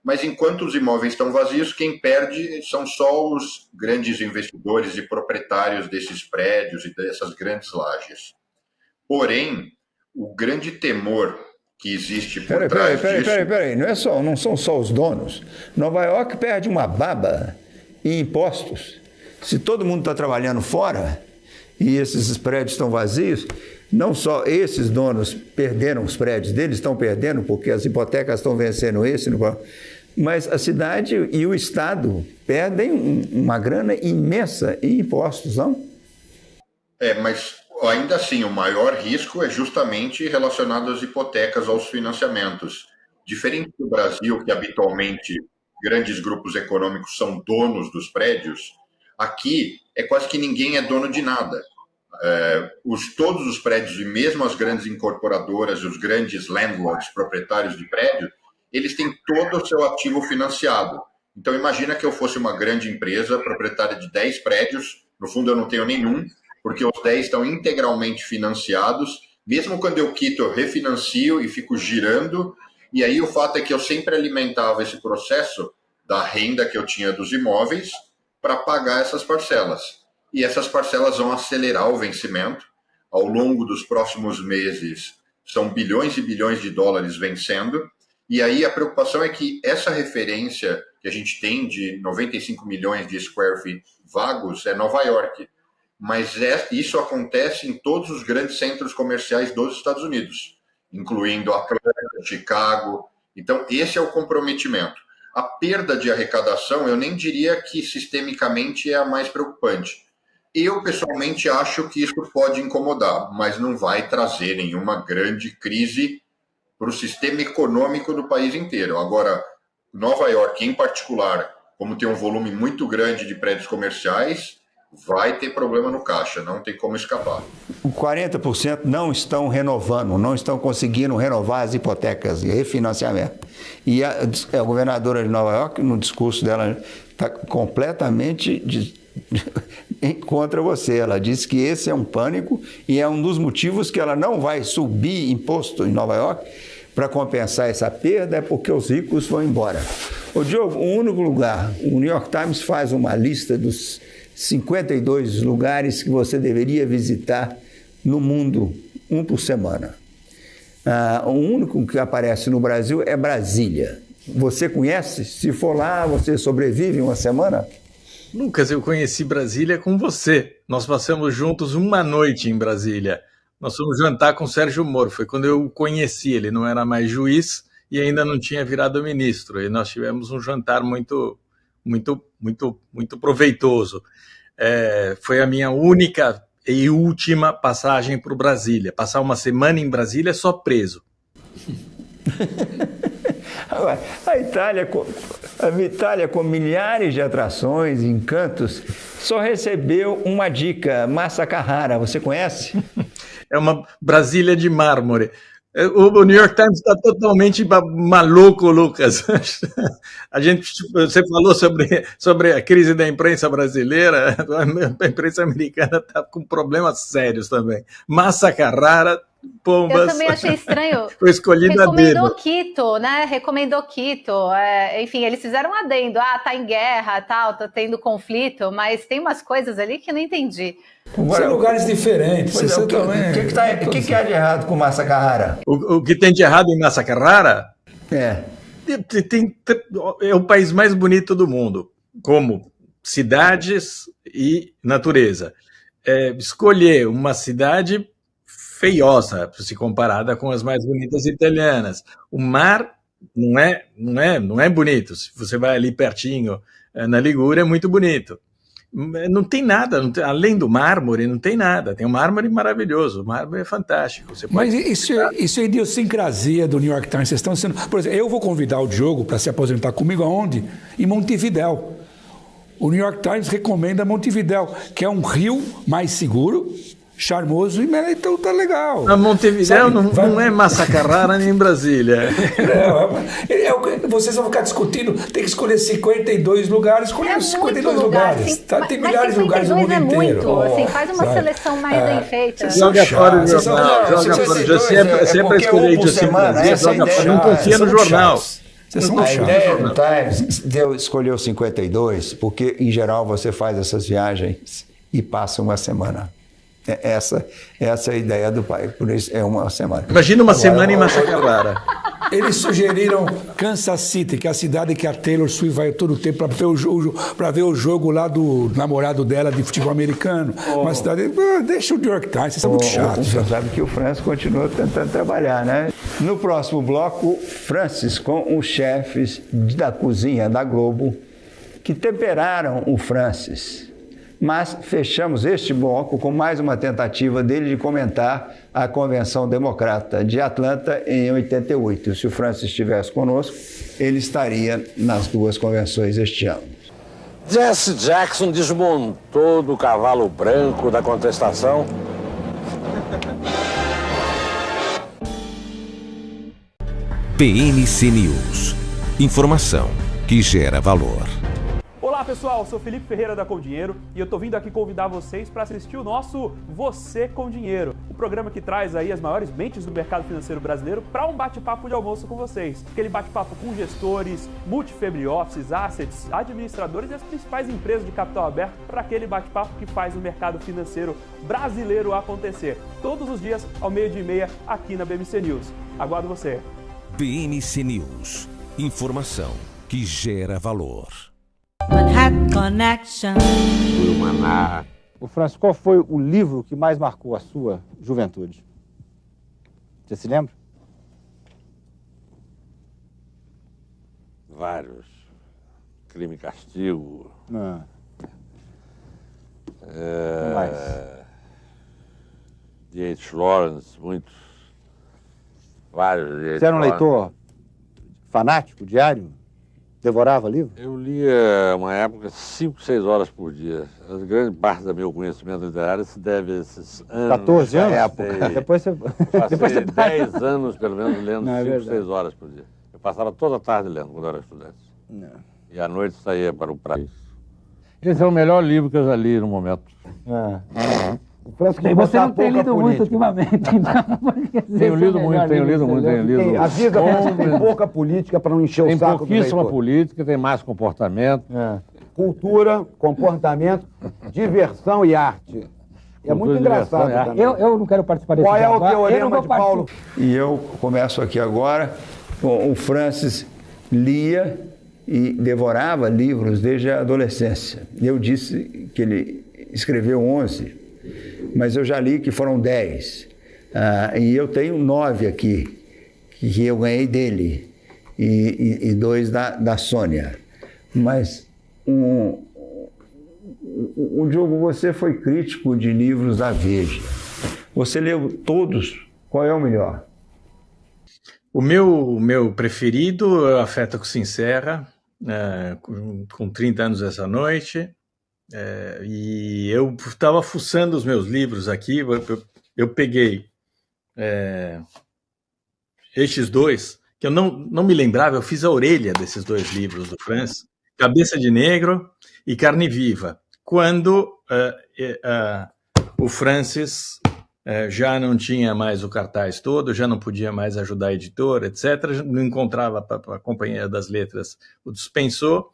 Mas enquanto os imóveis estão vazios, quem perde são só os grandes investidores e proprietários desses prédios e dessas grandes lajes. Porém, o grande temor que existe por trás disso... Peraí, não são só os donos. Nova York perde uma baba em impostos. Se todo mundo está trabalhando fora e esses prédios estão vazios, não só esses donos perderam os prédios deles, estão perdendo porque as hipotecas estão vencendo mas a cidade e o Estado perdem uma grana imensa em impostos, não? Mas ainda assim, o maior risco é justamente relacionado às hipotecas, aos financiamentos. Diferente do Brasil, que habitualmente grandes grupos econômicos são donos dos prédios, aqui é quase que ninguém é dono de nada. Todos os prédios, e mesmo as grandes incorporadoras e os grandes landlords, proprietários de prédio, eles têm todo o seu ativo financiado. Então, imagina que eu fosse uma grande empresa, proprietária de 10 prédios, no fundo eu não tenho nenhum, porque os 10 estão integralmente financiados, mesmo quando eu quito, eu refinancio e fico girando, e aí o fato é que eu sempre alimentava esse processo da renda que eu tinha dos imóveis para pagar essas parcelas. E essas parcelas vão acelerar o vencimento. Ao longo dos próximos meses, são bilhões e bilhões de dólares vencendo. E aí a preocupação é que essa referência que a gente tem de 95 milhões de square feet vagos é Nova York. Mas isso acontece em todos os grandes centros comerciais dos Estados Unidos, incluindo Atlanta, Chicago. Então, esse é o comprometimento. A perda de arrecadação, eu nem diria que sistemicamente é a mais preocupante. Eu, pessoalmente, acho que isso pode incomodar, mas não vai trazer nenhuma grande crise para o sistema econômico do país inteiro. Agora, Nova York, em particular, como tem um volume muito grande de prédios comerciais, vai ter problema no caixa, não tem como escapar. 40% não estão renovando, não estão conseguindo renovar as hipotecas e refinanciamento. E a governadora de Nova York, no discurso dela, está completamente contra você. Ela disse que esse é um pânico e é um dos motivos que ela não vai subir imposto em Nova York para compensar essa perda, é porque os ricos vão embora. Ô Diogo, o único lugar, o New York Times faz uma lista dos 52 lugares que você deveria visitar no mundo, um por semana. O único que aparece no Brasil é Brasília. Você conhece? Se for lá, você sobrevive uma semana? Lucas, eu conheci Brasília com você. Nós passamos juntos uma noite em Brasília. Nós fomos jantar com o Sérgio Moro. Foi quando eu o conheci. Ele não era mais juiz e ainda não tinha virado ministro. E nós tivemos um jantar muito proveitoso. Foi a minha única e última passagem para o Brasília. Passar uma semana em Brasília só preso. A Itália, com milhares de atrações, encantos, só recebeu uma dica, Massa Carrara. Você conhece? É uma Brasília de mármore. O New York Times está totalmente maluco, Lucas. Você falou sobre a crise da imprensa brasileira, a imprensa americana está com problemas sérios também. Massa Carrara, pombas. Eu também achei estranho. Foi escolhido a dedo. Recomendou Quito, né? Recomendou Quito. Enfim, eles fizeram um adendo. Tá em guerra, tal, tá tendo conflito, mas tem umas coisas ali que eu não entendi. São lugares diferentes. O que há de errado com Massa Carrara? O que tem de errado em Massa Carrara? É o país mais bonito do mundo, como cidades e natureza. Escolher uma cidade feiosa, se comparada com as mais bonitas italianas. O mar não é bonito. Se você vai ali pertinho, na Ligúria, é muito bonito. Não tem nada, além do mármore, não tem nada. Tem um mármore maravilhoso, o mármore é fantástico. Mas isso é idiosincrasia do New York Times. Vocês estão sendo... Por exemplo, eu vou convidar o Diogo para se aposentar comigo aonde? Em Montevidéu. O New York Times recomenda Montevidéu, que é um rio mais seguro, charmoso, então tá legal. A Montevidéu não é Massa Carrara nem Brasília. Vocês vão ficar discutindo, tem que escolher 52 lugares, escolher 52 lugares. Sim, tá? Tem milhares de lugares no mundo inteiro. Assim, faz uma seleção mais bem feita. Joga fora o jornal, joga fora o jornal. Sempre escolher de semana, não confia no jornal. A ideia do Times de escolher os 52, porque em geral você faz essas viagens e passa uma semana. Essa é a ideia do pai, por isso é uma semana. Imagina uma semana em Massa Carrara. Eles sugeriram Kansas City, que é a cidade que a Taylor Swift vai todo o tempo para ver o jogo lá do namorado dela de futebol americano. Uma cidade, deixa o New York Times, vocês são muito chatos. Você sabe que o Francis continua tentando trabalhar, né? No próximo bloco, Francis com os chefes da cozinha da Globo que temperaram o Francis. Mas fechamos este bloco com mais uma tentativa dele de comentar a Convenção Democrata de Atlanta em 88. Se o Francis estivesse conosco, ele estaria nas duas convenções este ano. Jesse Jackson desmontou do cavalo branco da contestação. PNC News. Informação que gera valor. Olá pessoal, eu sou Felipe Ferreira da Com Dinheiro e eu tô vindo aqui convidar vocês para assistir o nosso Você com Dinheiro, o programa que traz aí as maiores mentes do mercado financeiro brasileiro para um bate-papo de almoço com vocês. Aquele bate-papo com gestores, multi-family offices, assets, administradores e as principais empresas de capital aberto para aquele bate-papo que faz o mercado financeiro brasileiro acontecer. Todos os dias ao 12:30 aqui na BMC News. Aguardo você. BMC News. Informação que gera valor. Manhattan Connection. Ô Francis, qual foi o livro que mais marcou a sua juventude? Você se lembra? Vários. Crime e Castigo. Mais. D.H. Lawrence, muitos. Vários. Você era um leitor fanático, diário? Devorava livro? Eu lia, uma época, 5, 6 horas por dia. A grande parte do meu conhecimento literário se deve a esses anos. 14 anos? Época. Depois você... Passei 10 anos, pelo menos, lendo 5, 6 horas por dia. Eu passava toda a tarde lendo, quando eu era estudante. E à noite saía para o praia. Esse é o melhor livro que eu já li no momento. Você não tem lido muito ultimamente, então. Tenho lido muito. A vida tem pouca política para não encher o saco do leitor. Tem pouquíssima política, tem mais comportamento. Cultura, comportamento, diversão e arte. É muito engraçado. Eu não quero participar desse Qual é o teorema de Paulo? E eu começo aqui agora com o Francis lia e devorava livros desde a adolescência. Eu disse que ele escreveu 11, mas eu já li que foram 10. E eu tenho 9 aqui, que eu ganhei dele, e 2 da Sônia. Mas, o Diogo, você foi crítico de livros da Veja. Você leu todos? Qual é o melhor? O meu preferido é Afeta com Sincera, com 30 anos essa noite. E eu estava fuçando os meus livros aqui, eu peguei estes dois, que eu não me lembrava, eu fiz a orelha desses 2 livros do Francis, Cabeça de Negro e Carne Viva, quando o Francis já não tinha mais o cartaz todo, já não podia mais ajudar a editora, etc., não encontrava a Companhia das Letras, o dispensou,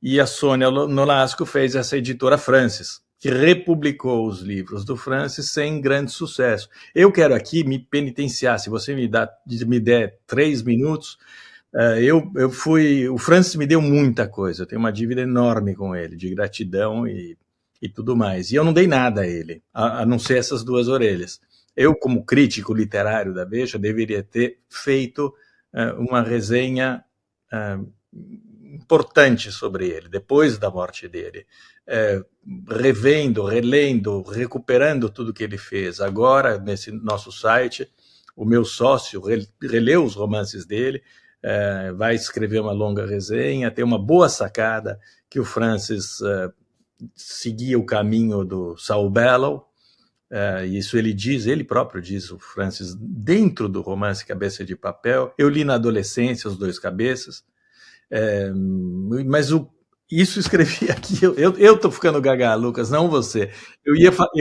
e a Sônia Nolasco fez essa editora Francis, que republicou os livros do Francis sem grande sucesso. Eu quero aqui me penitenciar, se você me der 3 minutos, o Francis me deu muita coisa, eu tenho uma dívida enorme com ele, de gratidão e tudo mais. E eu não dei nada a ele, a não ser essas 2 orelhas. Eu, como crítico literário da Veja, deveria ter feito uma resenha importante sobre ele, depois da morte dele, revendo, relendo, recuperando tudo que ele fez. Agora, nesse nosso site, o meu sócio releu os romances dele, vai escrever uma longa resenha, tem uma boa sacada que o Francis seguia o caminho do Saul Bellow, Isso ele próprio diz, o Francis, dentro do romance Cabeça de Papel. Eu li na adolescência Os Dois Cabeças, mas isso escrevi aqui. Eu tô ficando gaga, Lucas, não você. Eu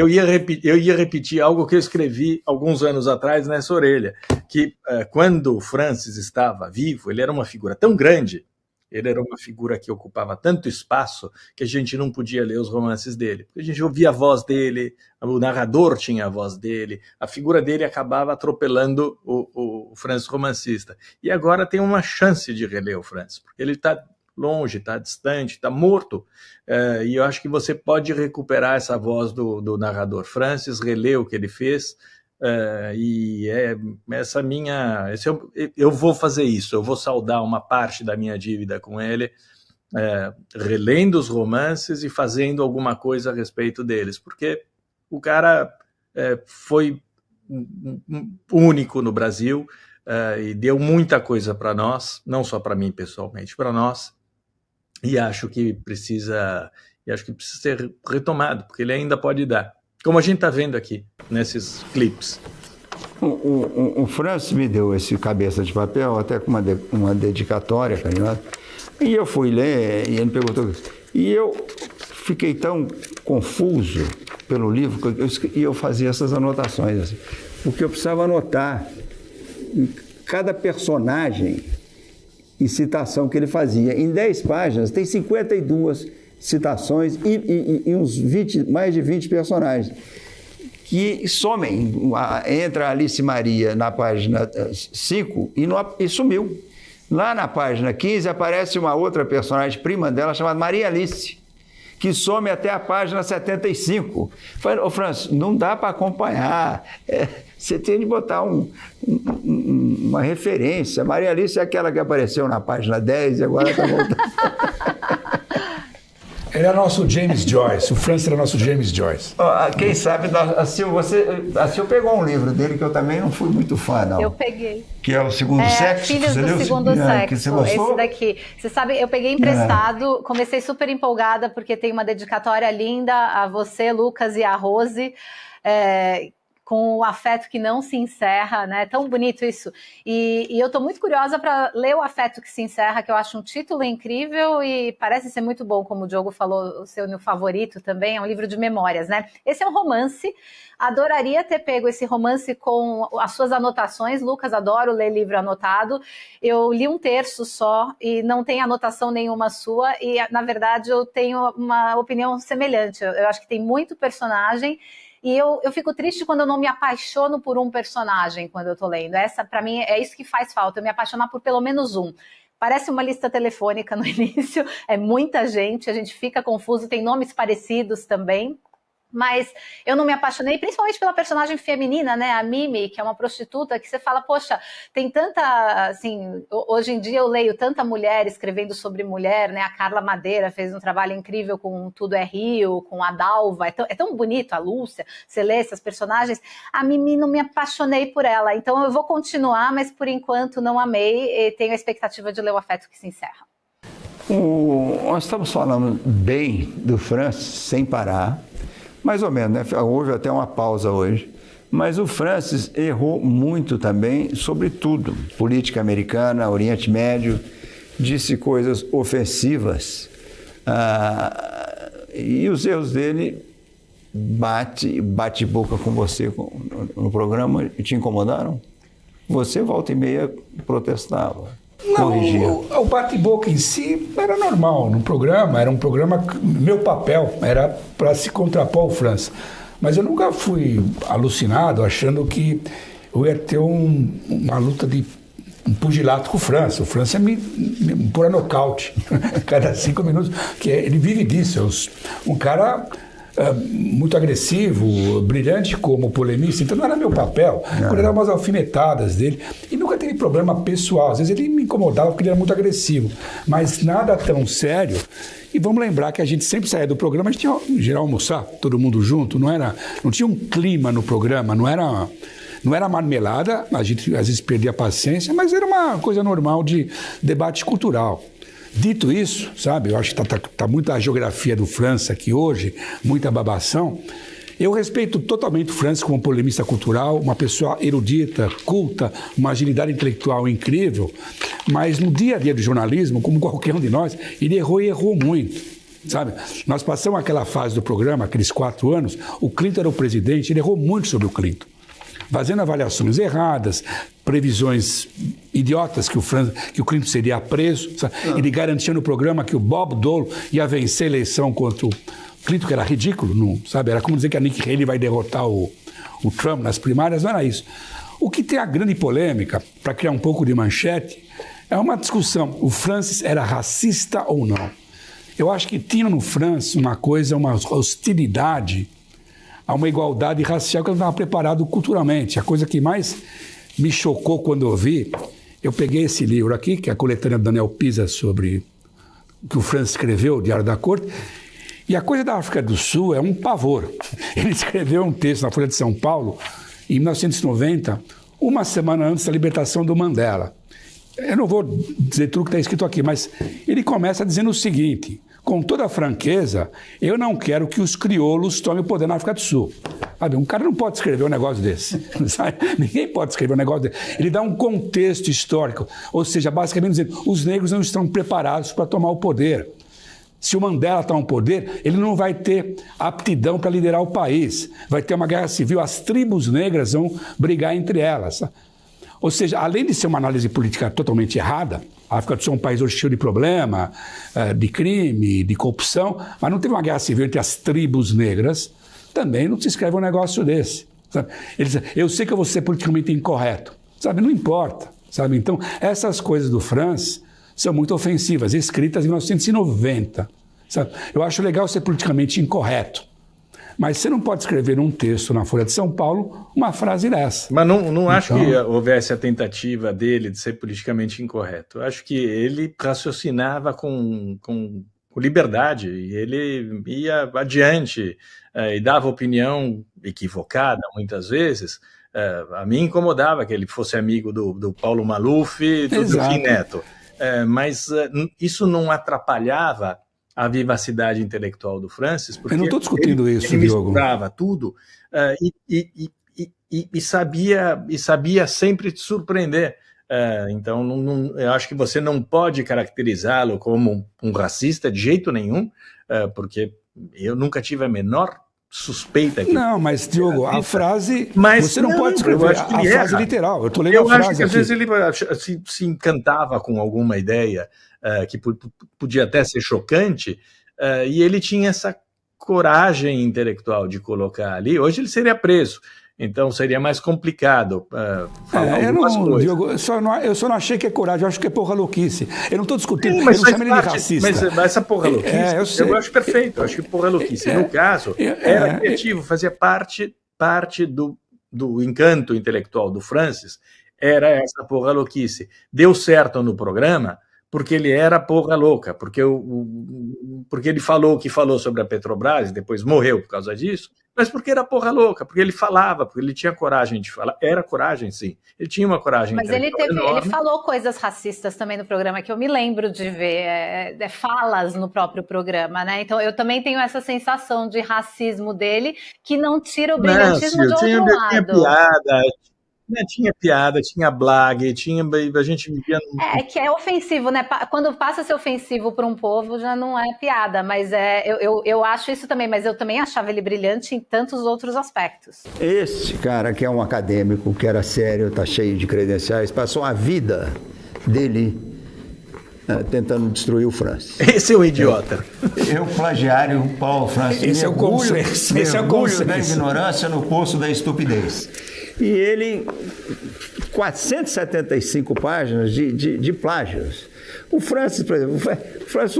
ia repetir algo que eu escrevi alguns anos atrás nessa orelha, que quando o Francis estava vivo, ele era uma figura tão grande, ele era uma figura que ocupava tanto espaço que a gente não podia ler os romances dele. Porque a gente ouvia a voz dele, o narrador tinha a voz dele, a figura dele acabava atropelando o Francis romancista. E agora tem uma chance de reler o Francis, porque ele está longe, está distante, está morto, e eu acho que você pode recuperar essa voz do narrador Francis, reler o que ele fez, e eu vou fazer isso, eu vou saldar uma parte da minha dívida com ele, relendo os romances e fazendo alguma coisa a respeito deles, porque o cara foi único no Brasil, e deu muita coisa para nós, não só para mim pessoalmente, para nós. E acho que precisa ser retomado, porque ele ainda pode dar. Como a gente está vendo aqui, nesses clipes. O Francis me deu esse Cabeça de Papel, até com uma dedicatória carinhosa. E eu fui ler, e ele me perguntou. E eu fiquei tão confuso pelo livro, que eu fazia essas anotações, assim, porque eu precisava anotar cada personagem e citação que ele fazia. Em 10 páginas, tem 52 citações e uns mais de 20 personagens que somem. Entra a Alice Maria na página 5 e sumiu. Lá na página 15 aparece uma outra personagem, prima dela, chamada Maria Alice, que some até a página 75. Falei, ô Francis, não dá para acompanhar. Você tem de botar uma referência. Maria Alice é aquela que apareceu na página 10 e agora está voltando. Ele é nosso James Joyce, o Francis era nosso James Joyce. Quem sabe, a Sil pegou um livro dele que eu também não fui muito fã, não. Eu peguei. Que é o Segundo Sexo. Filhos do Segundo Sexo, esse daqui. Você sabe, eu peguei emprestado, comecei super empolgada porque tem uma dedicatória linda a você, Lucas, e a Rose, com o afeto que não se encerra, né? Tão bonito isso. E eu tô muito curiosa para ler o Afeto que se encerra, que eu acho um título incrível e parece ser muito bom, como o Diogo falou, o seu favorito também, é um livro de memórias, né? Esse é um romance. Adoraria ter pego esse romance com as suas anotações. Lucas, adoro ler livro anotado. Eu li um terço só e não tem anotação nenhuma sua. E, na verdade, eu tenho uma opinião semelhante. Eu acho que tem muito personagem. E eu fico triste quando eu não me apaixono por um personagem quando eu tô lendo. Essa, para mim, é isso que faz falta, eu me apaixonar por pelo menos um. Parece uma lista telefônica no início, é muita gente, a gente fica confuso, tem nomes parecidos também. Mas eu não me apaixonei, principalmente pela personagem feminina, né? A Mimi, que é uma prostituta, que você fala, poxa, tem tanta, assim, hoje em dia eu leio tanta mulher escrevendo sobre mulher, né? A Carla Madeira fez um trabalho incrível com Tudo é Rio, com a Dalva, é tão bonito, a Lúcia, você lê essas personagens. A Mimi, não me apaixonei por ela, então eu vou continuar, mas por enquanto não amei e tenho a expectativa de ler O Afeto que se encerra. Nós estamos falando bem do Francis, sem parar. Mais ou menos, né? Houve até uma pausa hoje. Mas o Francis errou muito também sobre tudo. Política americana, Oriente Médio, disse coisas ofensivas. E os erros dele bate boca com você no programa e te incomodaram? Você, volta e meia, protestava. Não, o bate-boca em si era normal no programa, era um programa, meu papel era para se contrapor ao Francis. Mas eu nunca fui alucinado achando que eu ia ter uma luta de um pugilato com o Francis. O Francis me pôr a nocaute cada 5 minutos, que ele vive disso, um cara muito agressivo, brilhante como polemista, então não era meu papel. Quando eram umas alfinetadas dele, e nunca teve problema pessoal, às vezes ele me incomodava porque ele era muito agressivo, mas nada tão sério. E vamos lembrar que a gente sempre saía do programa, a gente ia em geral almoçar, todo mundo junto, não tinha um clima no programa, não era marmelada, a gente às vezes perdia a paciência, mas era uma coisa normal de debate cultural. Dito isso, sabe, eu acho que tá muita geografia do França aqui hoje, muita babação. Eu respeito totalmente o Francis como polemista cultural, uma pessoa erudita, culta, uma agilidade intelectual incrível, mas no dia a dia do jornalismo, como qualquer um de nós, ele errou e errou muito. Sabe? Nós passamos aquela fase do programa, aqueles 4 anos, o Clinton era o presidente, ele errou muito sobre o Clinton, fazendo avaliações erradas, previsões idiotas que o Clinton seria preso, sabe? Ele garantia no programa que o Bob Dole ia vencer a eleição contra o Clinton, que era ridículo, não, sabe? Era como dizer que a Nikki Haley vai derrotar o Trump nas primárias, não era isso. O que tem a grande polêmica, para criar um pouco de manchete, é uma discussão, o Francis era racista ou não? Eu acho que tinha no Francis uma hostilidade a uma igualdade racial que eu não estava preparado culturalmente. A coisa que mais me chocou quando eu vi, eu peguei esse livro aqui, que é a coletânea do Daniel Pisa sobre o que o Francis escreveu, o Diário da Corte, e a coisa da África do Sul é um pavor. Ele escreveu um texto na Folha de São Paulo, em 1990, uma semana antes da libertação do Mandela. Eu não vou dizer tudo que está escrito aqui, mas ele começa dizendo o seguinte: com toda a franqueza, eu não quero que os crioulos tomem o poder na África do Sul. Sabe, um cara não pode escrever um negócio desse. Sabe? Ninguém pode escrever um negócio desse. Ele dá um contexto histórico, ou seja, basicamente dizendo, os negros não estão preparados para tomar o poder. Se o Mandela está no poder, ele não vai ter aptidão para liderar o país. Vai ter uma guerra civil, as tribos negras vão brigar entre elas. Ou seja, além de ser uma análise política totalmente errada, a África do Sul é um país cheio de problema, de crime, de corrupção, mas não teve uma guerra civil entre as tribos negras, também não se escreve um negócio desse. Sabe? Ele diz, eu sei que eu vou ser politicamente incorreto, sabe? Não importa. Sabe? Então, essas coisas do Francis são muito ofensivas, escritas em 1990. Sabe? Eu acho legal ser politicamente incorreto. Mas você não pode escrever um texto na Folha de São Paulo uma frase dessa. Mas não acho que houvesse a tentativa dele de ser politicamente incorreto. Eu acho que ele raciocinava com liberdade, e ele ia adiante e dava opinião equivocada muitas vezes. A mim incomodava que ele fosse amigo do Paulo Maluf e do Fim Neto. Mas isso não atrapalhava a vivacidade intelectual do Francis, porque eu não estou discutindo isso, ele Diogo. misturava tudo e sabia sempre te surpreender. Então, eu acho que você não pode caracterizá-lo como um racista de jeito nenhum, porque eu nunca tive a menor suspeita. Não, mas, Diogo, a frase... Mas você não pode escrever a frase literal. Eu estou lendo a frase acho que às aqui. vezes ele se encantava com alguma ideia que podia até ser chocante, e ele tinha essa coragem intelectual de colocar ali. Hoje ele seria preso, então seria mais complicado falar algumas coisas. Diogo, eu só não achei que é coragem, eu acho que é porra louquice. Eu não estou discutindo, eu não chamo ele de racista. Mas essa porra louquice, eu acho perfeito, eu acho que porra louquice. No caso, era criativo, fazia parte do encanto intelectual do Francis, era essa porra louquice. Deu certo no programa, porque ele era porra louca, porque ele falou o que falou sobre a Petrobras e depois morreu por causa disso, mas porque era porra louca, porque ele falava, porque ele tinha coragem de falar. Era coragem, sim. Ele tinha uma coragem. Mas ele falou coisas racistas também no programa, que eu me lembro de ver falas no próprio programa, né? Então eu também tenho essa sensação de racismo dele, que não tira o brilhantismo de outro lado. Tinha piada, tinha blague, a gente vivia... É que é ofensivo, né? Quando passa a ser ofensivo para um povo, já não é piada, mas eu acho isso também, mas eu também achava ele brilhante em tantos outros aspectos. Esse cara que é um acadêmico, que era sério, tá cheio de credenciais, passou a vida dele tentando destruir o Francis. Esse é o idiota. Eu, plagiário, Paulo Francis. Esse é o consenso. Esse é o consenso da ignorância no poço da estupidez. E ele, 475 páginas de plágios. O Francis, por exemplo,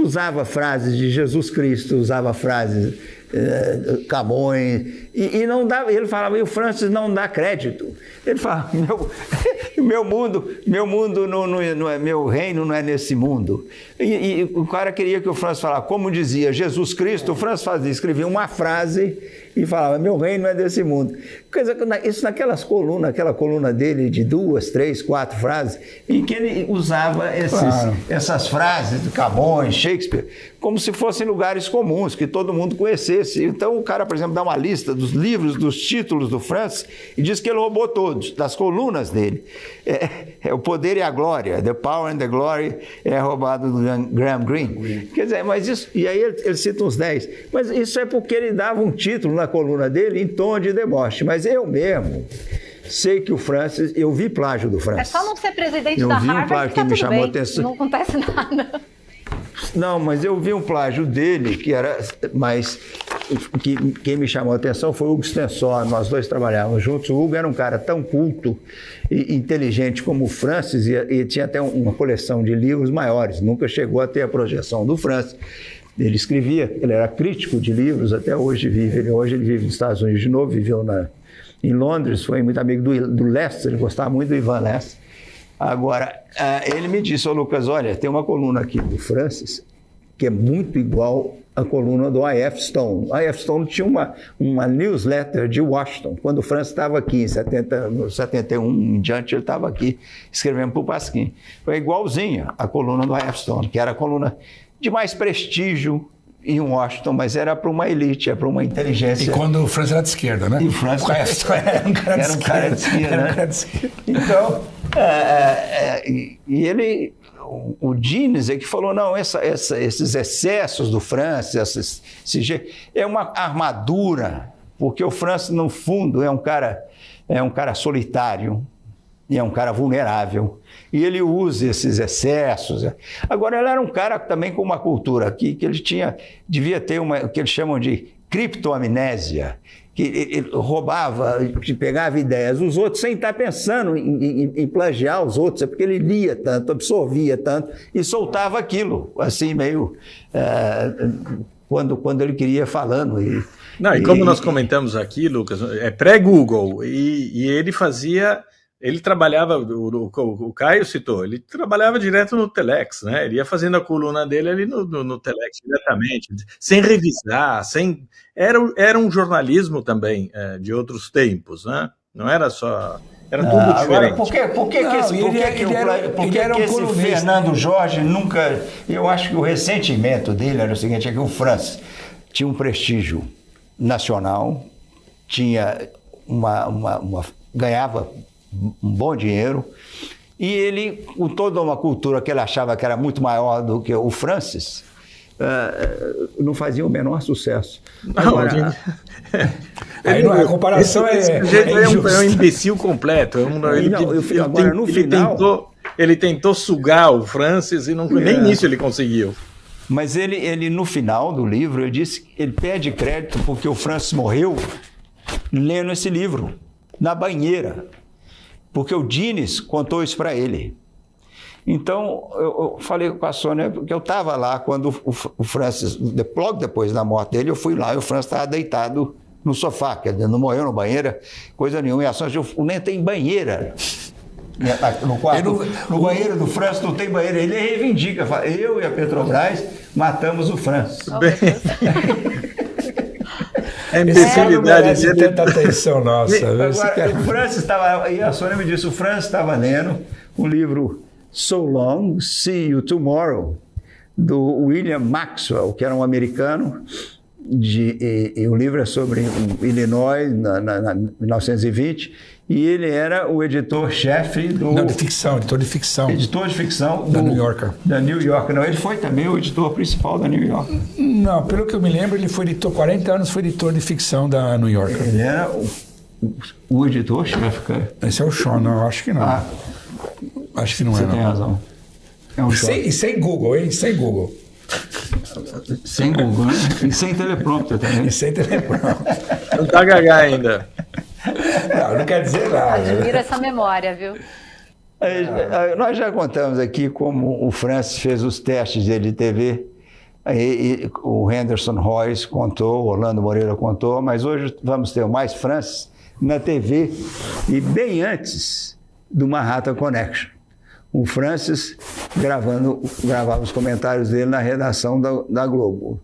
usava frases de Jesus Cristo, usava frases Camões, e não dava, ele falava, e o Francis não dá crédito. Ele fala, meu mundo não é, meu reino não é nesse mundo. E o cara queria que o Francis falasse, como dizia Jesus Cristo, o Francis escrevia uma frase e falava, meu reino não é desse mundo. Isso naquela coluna dele de 2, 3, 4 frases, em que ele usava essas frases do Camões, Shakespeare, como se fossem lugares comuns, que todo mundo conhecesse. Então o cara, por exemplo, dá uma lista dos livros, dos títulos do Francis e diz que ele roubou todos, das colunas dele. O Poder e a Glória, The Power and the Glory, é roubado do Graham Greene. Quer dizer, mas isso, e aí ele cita uns 10, mas isso é porque ele dava um título na coluna dele em tom de deboche, mas eu mesmo sei que o Francis, eu vi plágio do Francis. É só não ser presidente eu da vi Harvard um plágio que tá me chamou bem, atenção. não acontece nada. Não, mas eu vi um plágio dele que era mais... Quem me chamou a atenção foi o Hugo Stensor, nós dois trabalhávamos juntos. O Hugo era um cara tão culto e inteligente como o Francis e tinha até uma coleção de livros maiores, nunca chegou a ter a projeção do Francis. Ele escrevia, ele era crítico de livros, até hoje vive. Hoje ele vive nos Estados Unidos de novo, viveu em Londres, foi muito amigo do Lester, ele gostava muito do Ivan Lester. Agora, ele me disse, Lucas, olha, tem uma coluna aqui do Francis que é muito igual à coluna do I.F. Stone. O I.F. Stone tinha uma newsletter de Washington, quando o Francis estava aqui, no 71 em diante, ele estava aqui escrevendo para o Pasquim. Foi igualzinha a coluna do I.F. Stone, que era a coluna de mais prestígio em Washington, mas era para uma elite, era para uma inteligência. E quando o Francis era de esquerda, né? E o Francis era um cara de esquerda, né? Então, e ele, o Dines é que falou, não, esses excessos do Francis, é uma armadura, porque o Francis, no fundo, é um cara solitário, e é um cara vulnerável, e ele usa esses excessos. Agora, ele era um cara também com uma cultura que ele devia ter o que eles chamam de criptoamnésia, que ele roubava, que pegava ideias dos outros sem estar pensando em plagiar os outros, é porque ele lia tanto, absorvia tanto e soltava aquilo, assim, meio quando ele queria falando. E como nós comentamos aqui, Lucas, é pré-Google, e ele fazia... Ele trabalhava, o Caio citou, ele trabalhava direto no Telex, né? Ele ia fazendo a coluna dele ali no Telex diretamente, sem revisar, era um jornalismo também de outros tempos, né? Não era só... Era tudo diferente. Agora, por que esse Fernando Jorge nunca... Eu acho que o ressentimento dele era o seguinte, é que o Francis tinha um prestígio nacional, tinha ganhava um bom dinheiro, e ele, com toda uma cultura que ele achava que era muito maior do que o Francis, não fazia o menor sucesso. Agora, a comparação é um imbecil completo. Ele tentou sugar o Francis e nem isso ele conseguiu. Mas ele, no final do livro, ele pede crédito porque o Francis morreu lendo esse livro, na banheira. Porque o Dines contou isso para ele. Então, eu falei com a Sônia, porque eu estava lá quando o Francis, logo depois da morte dele, eu fui lá e o Francis estava deitado no sofá, quer dizer, não morreu na banheira, coisa nenhuma. E a Sônia disse, nem tem banheira. No quarto, no banheiro do Francis não tem banheira. Ele reivindica, fala, eu e a Petrobras matamos o Francis. É imbecilidade de tanta atenção nossa. Agora, o Francis estava, e a Sônia me disse, o Francis estava lendo um livro So Long, See You Tomorrow, do William Maxwell, que era um americano, e o livro é sobre Illinois, na 1920, e ele era o editor-chefe do... Não, de ficção, editor de ficção. Editor de ficção da New Yorker. Da New Yorker. Não, ele foi também o editor principal da New Yorker. Não, pelo que eu me lembro, ele foi editor, 40 anos foi editor de ficção da New Yorker. Ele era o editor-chefe, cara. Esse é o Sean, não, eu acho que não. Acho que não Você tem razão. É um e sem Google, hein? Sem Google. Sem Google, né? E sem teleprompter também. E sem teleprompter. Não tá gaga ainda. Não quer dizer nada. Admiro essa memória, viu? Nós já contamos aqui como o Francis fez os testes dele de TV. O Henderson Royce contou, o Orlando Moreira contou, mas hoje vamos ter o Mais Francis na TV e bem antes do Manhattan Connection. O Francis gravava os comentários dele na redação da Globo.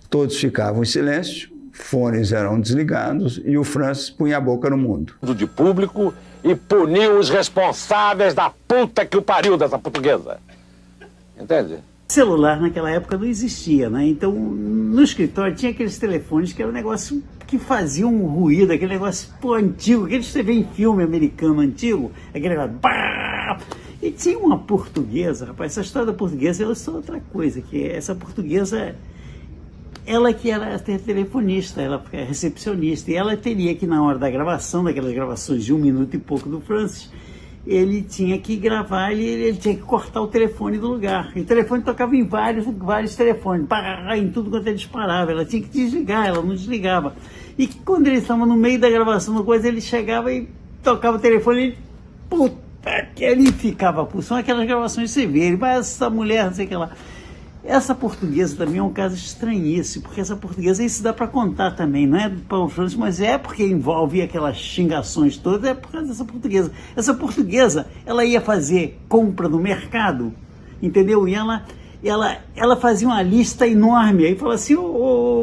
Todos ficavam em silêncio, fones eram desligados e o Francis punha a boca no mundo. De público e puniu os responsáveis da puta que o pariu dessa portuguesa. Entende? celular naquela época não existia, né? Então, no escritório tinha aqueles telefones que era um negócio que fazia um ruído, aquele negócio antigo, aquele que você vê em filme americano antigo, aquele negócio... E tinha uma portuguesa, rapaz, essa história da portuguesa é só outra coisa, que essa portuguesa, ela que era telefonista, ela é recepcionista, e ela teria que, na hora da gravação, daquelas gravações de 1 minuto e pouco do Francis, ele tinha que gravar, ele tinha que cortar o telefone do lugar. E o telefone tocava em vários telefones, em tudo quanto ele disparava. Ela tinha que desligar, ela não desligava. E quando ele estava no meio da gravação da coisa, ele chegava e tocava o telefone e puta que ele ficava. São aquelas gravações que você vê, mas essa mulher, não sei o que lá. Essa portuguesa também é um caso estranhíssimo, porque essa portuguesa, isso dá para contar também, não é do Paulo Francis, mas é porque envolve aquelas xingações todas, é por causa dessa portuguesa. Essa portuguesa, ela ia fazer compra no mercado, entendeu? E ela fazia uma lista enorme, aí falava assim,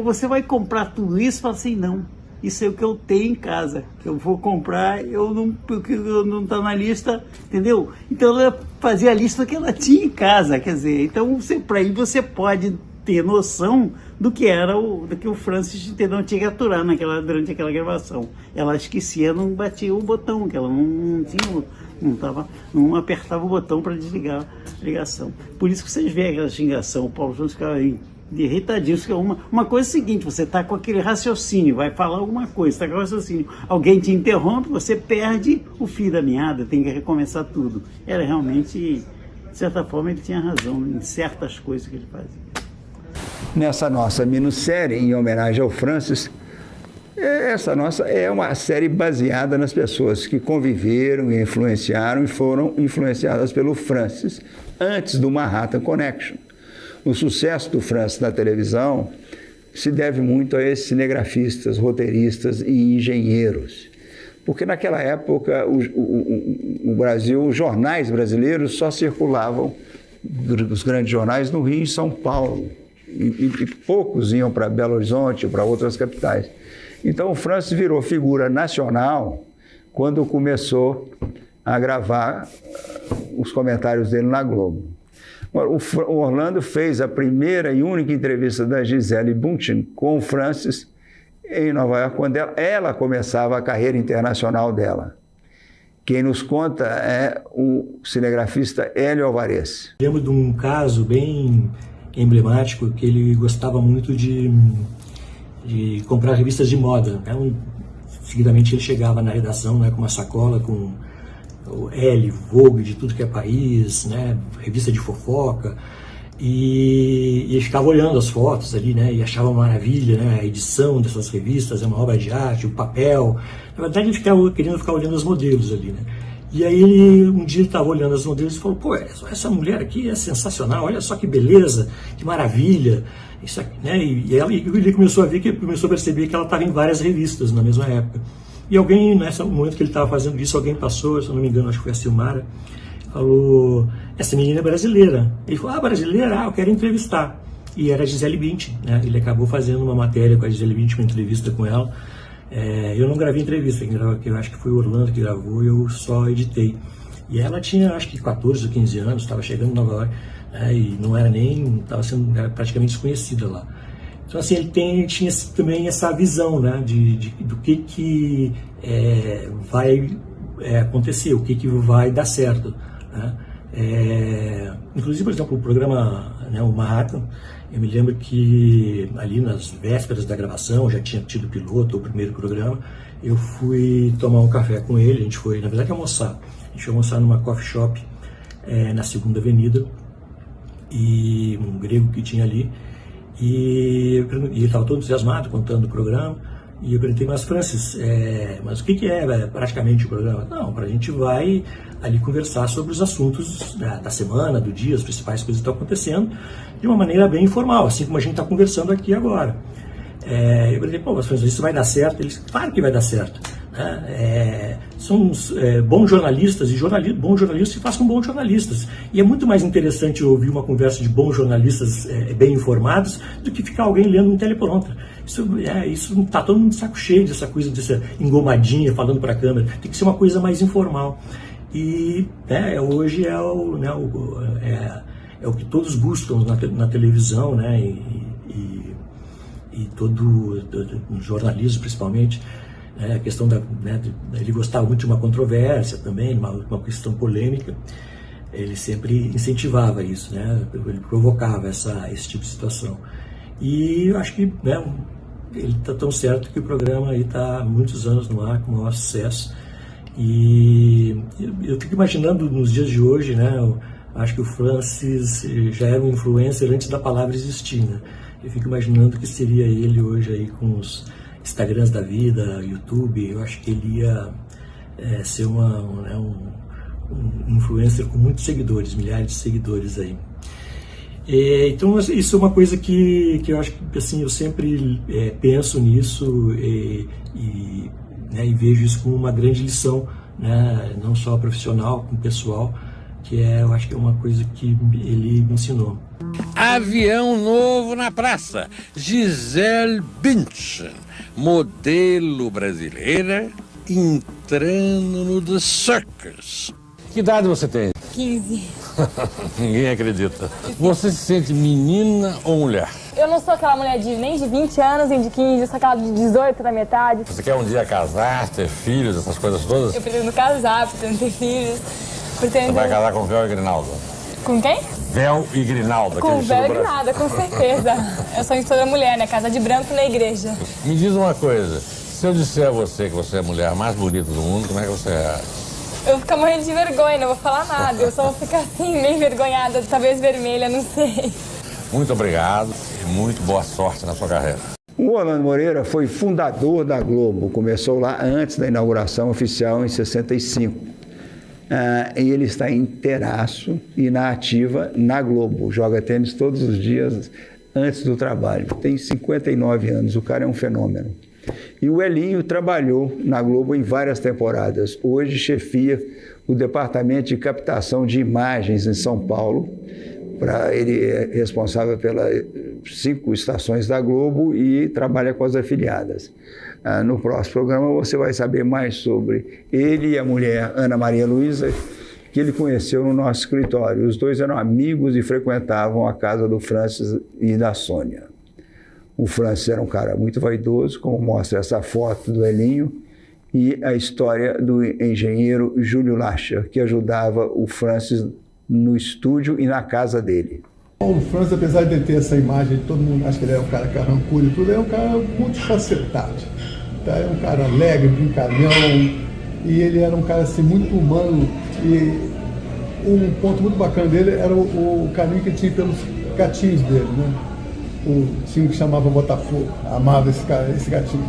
você vai comprar tudo isso? Fala assim, não, isso é o que eu tenho em casa, que eu vou comprar, porque eu não está na lista, entendeu? Então ela fazia a lista que ela tinha em casa, quer dizer, então para aí você pode ter noção do que era do que o Francis não tinha que aturar durante aquela gravação. Ela esquecia, não batia o botão, que ela não apertava o botão para desligar a ligação. Por isso que vocês veem aquela xingação, o Paulo Francis ficava irritadinho. Uma coisa é a seguinte, você está com aquele raciocínio, vai falar alguma coisa, está com o raciocínio, alguém te interrompe, você perde o fio da meada, tem que recomeçar tudo. Era realmente, de certa forma, ele tinha razão em certas coisas que ele fazia. Nessa nossa minissérie, em homenagem ao Francis, essa nossa é uma série baseada nas pessoas que conviveram e influenciaram e foram influenciadas pelo Francis antes do Manhattan Connection. O sucesso do Francis na televisão se deve muito a esses cinegrafistas, roteiristas e engenheiros. Porque naquela época o Brasil, os jornais brasileiros só circulavam, os grandes jornais, no Rio e em São Paulo. E poucos iam para Belo Horizonte ou para outras capitais. Então o Francis virou figura nacional quando começou a gravar os comentários dele na Globo. O Orlando fez a primeira e única entrevista da Gisele Bündchen com o Francis em Nova York, quando ela começava a carreira internacional dela. Quem nos conta é o cinegrafista Hélio Alvarez. Lembro de um caso bem emblemático, que ele gostava muito de comprar revistas de moda. Seguidamente ele chegava na redação, né, com uma sacola com o Elle, Vogue, de tudo que é país, né, revista de fofoca, e ficava olhando as fotos ali, né, e achava uma maravilha, né, a edição dessas revistas, é uma obra de arte, o papel. Na verdade ele ficava querendo ficar olhando os modelos ali, né. E aí um dia ele estava olhando os modelos e falou, pô, essa mulher aqui é sensacional, olha só que beleza, que maravilha. Isso aqui, né, e ele começou a perceber que ela estava em várias revistas na mesma época. E alguém, no momento que ele estava fazendo isso, alguém passou, se eu não me engano, acho que foi a Silmara, falou, essa menina é brasileira. Ele falou, brasileira? Eu quero entrevistar. E era a Gisele Bündchen, né? Ele acabou fazendo uma matéria com a Gisele Bündchen, uma entrevista com ela. Eu não gravei entrevista, eu acho que foi o Orlando que gravou e eu só editei. E ela tinha, acho que 14 ou 15 anos, estava chegando em Nova York, né? E não era era praticamente desconhecida lá. Então, assim, ele tinha também essa visão, né, do que vai acontecer, o que vai dar certo, né? Inclusive, por exemplo, o programa, né, o Manhattan, eu me lembro que ali nas vésperas da gravação, já tinha tido piloto, o primeiro programa, eu fui tomar um café com ele, a gente foi, na verdade, almoçar. A gente foi almoçar numa coffee shop na 2ª Avenida, e um grego que tinha ali. E ele estava todo entusiasmado contando o programa, e eu perguntei, mas Francis, mas o que é praticamente o programa? Não, a gente vai ali conversar sobre os assuntos da semana, do dia, as principais coisas que estão acontecendo, de uma maneira bem informal, assim como a gente está conversando aqui agora. Eu perguntei, pô, mas Francis, isso vai dar certo? Ele disse, claro que vai dar certo. São bons jornalistas, e bons jornalistas se faz com bons jornalistas. E é muito mais interessante ouvir uma conversa de bons jornalistas bem informados do que ficar alguém lendo um teleprompter. Isso tá todo mundo de saco cheio dessa coisa, dessa engomadinha falando para a câmera. Tem que ser uma coisa mais informal. E hoje é o que todos buscam na televisão, né, e todo no jornalismo principalmente, a questão ele gostava muito de uma controvérsia também, uma questão polêmica. Ele sempre incentivava isso, né? Ele provocava esse tipo de situação. E eu acho que, né, ele está tão certo que o programa está há muitos anos no ar, com maior sucesso. E eu fico imaginando nos dias de hoje, né? Eu acho que o Francis já era um influencer antes da palavra existir, né? Eu fico imaginando que seria ele hoje aí com os Instagrams da vida, YouTube. Eu acho que ele ia ser um influencer com muitos seguidores, milhares de seguidores aí. Então isso é uma coisa que eu acho que assim, eu sempre penso nisso e vejo isso como uma grande lição, né, não só profissional, como pessoal, que eu acho que é uma coisa que ele me ensinou. Avião novo na praça. Gisele Bündchen, modelo brasileira, entrando no The Circus. Que idade você tem? 15. Ninguém acredita. Você se sente menina ou mulher? Eu não sou aquela mulher nem de 20 anos, nem de 15, eu sou aquela de 18 da metade. Você quer um dia casar, ter filhos, essas coisas todas? Eu pretendo casar, pretendo ter filhos. Você vai casar com Véu e Grinalda? Com quem? Véu e Grinalda. Com Véu e Grinalda, com certeza. Eu sou toda mulher, né? Casa de branco na igreja. Me diz uma coisa, se eu disser a você que você é a mulher mais bonita do mundo, como é que você é? Eu vou ficar morrendo de vergonha, não vou falar nada. Eu só vou ficar assim, meio envergonhada, talvez vermelha, não sei. Muito obrigado e muito boa sorte na sua carreira. O Orlando Moreira foi fundador da Globo, começou lá antes da inauguração oficial em 65. E ele está inteiraço e na ativa na Globo, joga tênis todos os dias antes do trabalho. Tem 59 anos, o cara é um fenômeno. E o Elinho trabalhou na Globo em várias temporadas. Hoje chefia o departamento de captação de imagens em São Paulo. Ele é responsável pelas 5 estações da Globo e trabalha com as afiliadas. No próximo programa você vai saber mais sobre ele e a mulher Ana Maria Luísa, que ele conheceu no nosso escritório. Os dois eram amigos e frequentavam a casa do Francis e da Sônia. O Francis era um cara muito vaidoso, como mostra essa foto do Elinho, e a história do engenheiro Júlio Lacha, que ajudava o Francis no estúdio e na casa dele. O Francis, apesar de ter essa imagem, todo mundo acha que ele é um cara carrancudo e tudo, é um cara muito facetado. Tá? É um cara alegre, brincalhão, e ele era um cara assim, muito humano. E um ponto muito bacana dele era o carinho que ele tinha pelos gatinhos dele, né? O time que chamava Botafogo, amava esse gatinho.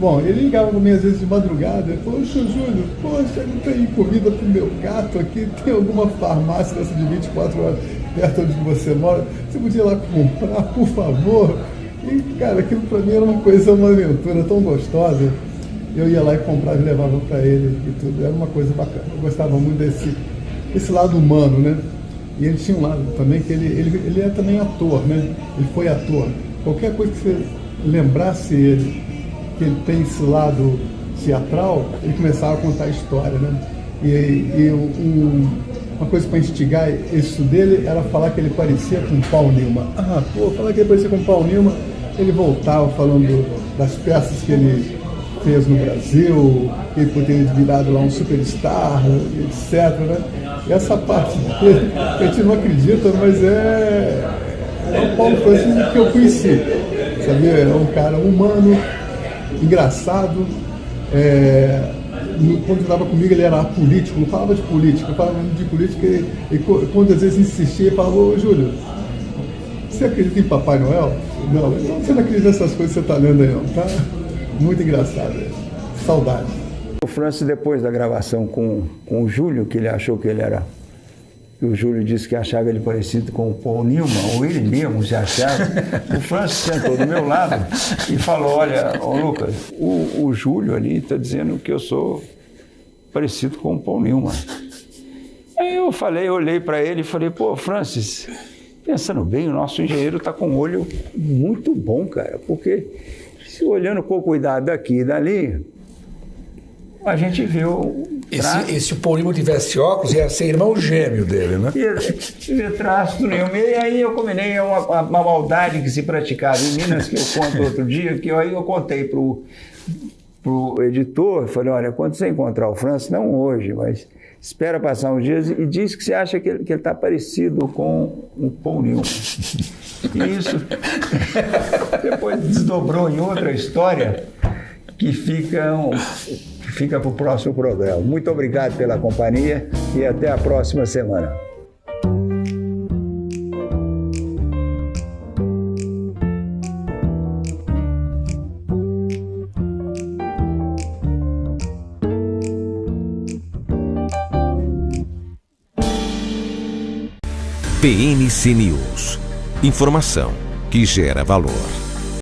Bom, ele ligava para mim às vezes de madrugada, ele falou: "Poxa, Júlio, não tem comida para o meu gato aqui? Tem alguma farmácia dessa de 24 horas perto onde você mora? Você podia ir lá comprar, por favor?" E, cara, aquilo para mim era uma aventura tão gostosa. Eu ia lá e comprava e levava para ele e tudo. Era uma coisa bacana. Eu gostava muito desse lado humano, né? E ele tinha um lado também que ele é também ator, né? Ele foi ator. Qualquer coisa que você lembrasse ele, que ele tem esse lado teatral, ele começava a contar a história, né? Uma coisa para instigar isso dele era falar que ele parecia com Paul Newman. Falar que ele parecia com Paul Newman, ele voltava falando das peças que ele fez no Brasil, que ele poderia ter virado lá um superstar, etc, né? E essa parte dele, a gente não acredita, mas é o Paulo Francis que eu conheci, sabia? É um cara humano, engraçado. Quando ele estava comigo, ele era político, não falava de política, e quando às vezes insistia, ele falava: "Ô Júlio, você acredita em Papai Noel?" "Não, então você não acredita nessas coisas que você está lendo aí não, tá?" Muito engraçado, saudade. O Francis, depois da gravação com o Júlio, que ele achou que ele era... O Júlio disse que achava ele parecido com o Paul Newman, ou ele mesmo se achava. O Francis sentou do meu lado e falou: "Olha, Lucas, o Júlio ali está dizendo que eu sou parecido com o Paul Newman." Aí eu olhei para ele e falei: "Pô, Francis, pensando bem, o nosso engenheiro está com um olho muito bom, cara, porque se olhando com cuidado daqui e dali, A gente viu... Se o Paul Newman tivesse óculos, ia ser irmão gêmeo dele, né? Ia traço nenhum. E aí eu combinei uma maldade que se praticava em Minas, que eu conto outro dia, que aí eu contei pro editor, falei, olha, quando você encontrar o Francis, não hoje, mas espera passar uns dias e diz que você acha que ele está parecido com o Paul Newman. E isso depois desdobrou em outra história que fica para o próximo programa. Muito obrigado pela companhia e até a próxima semana. PNC News. Informação que gera valor.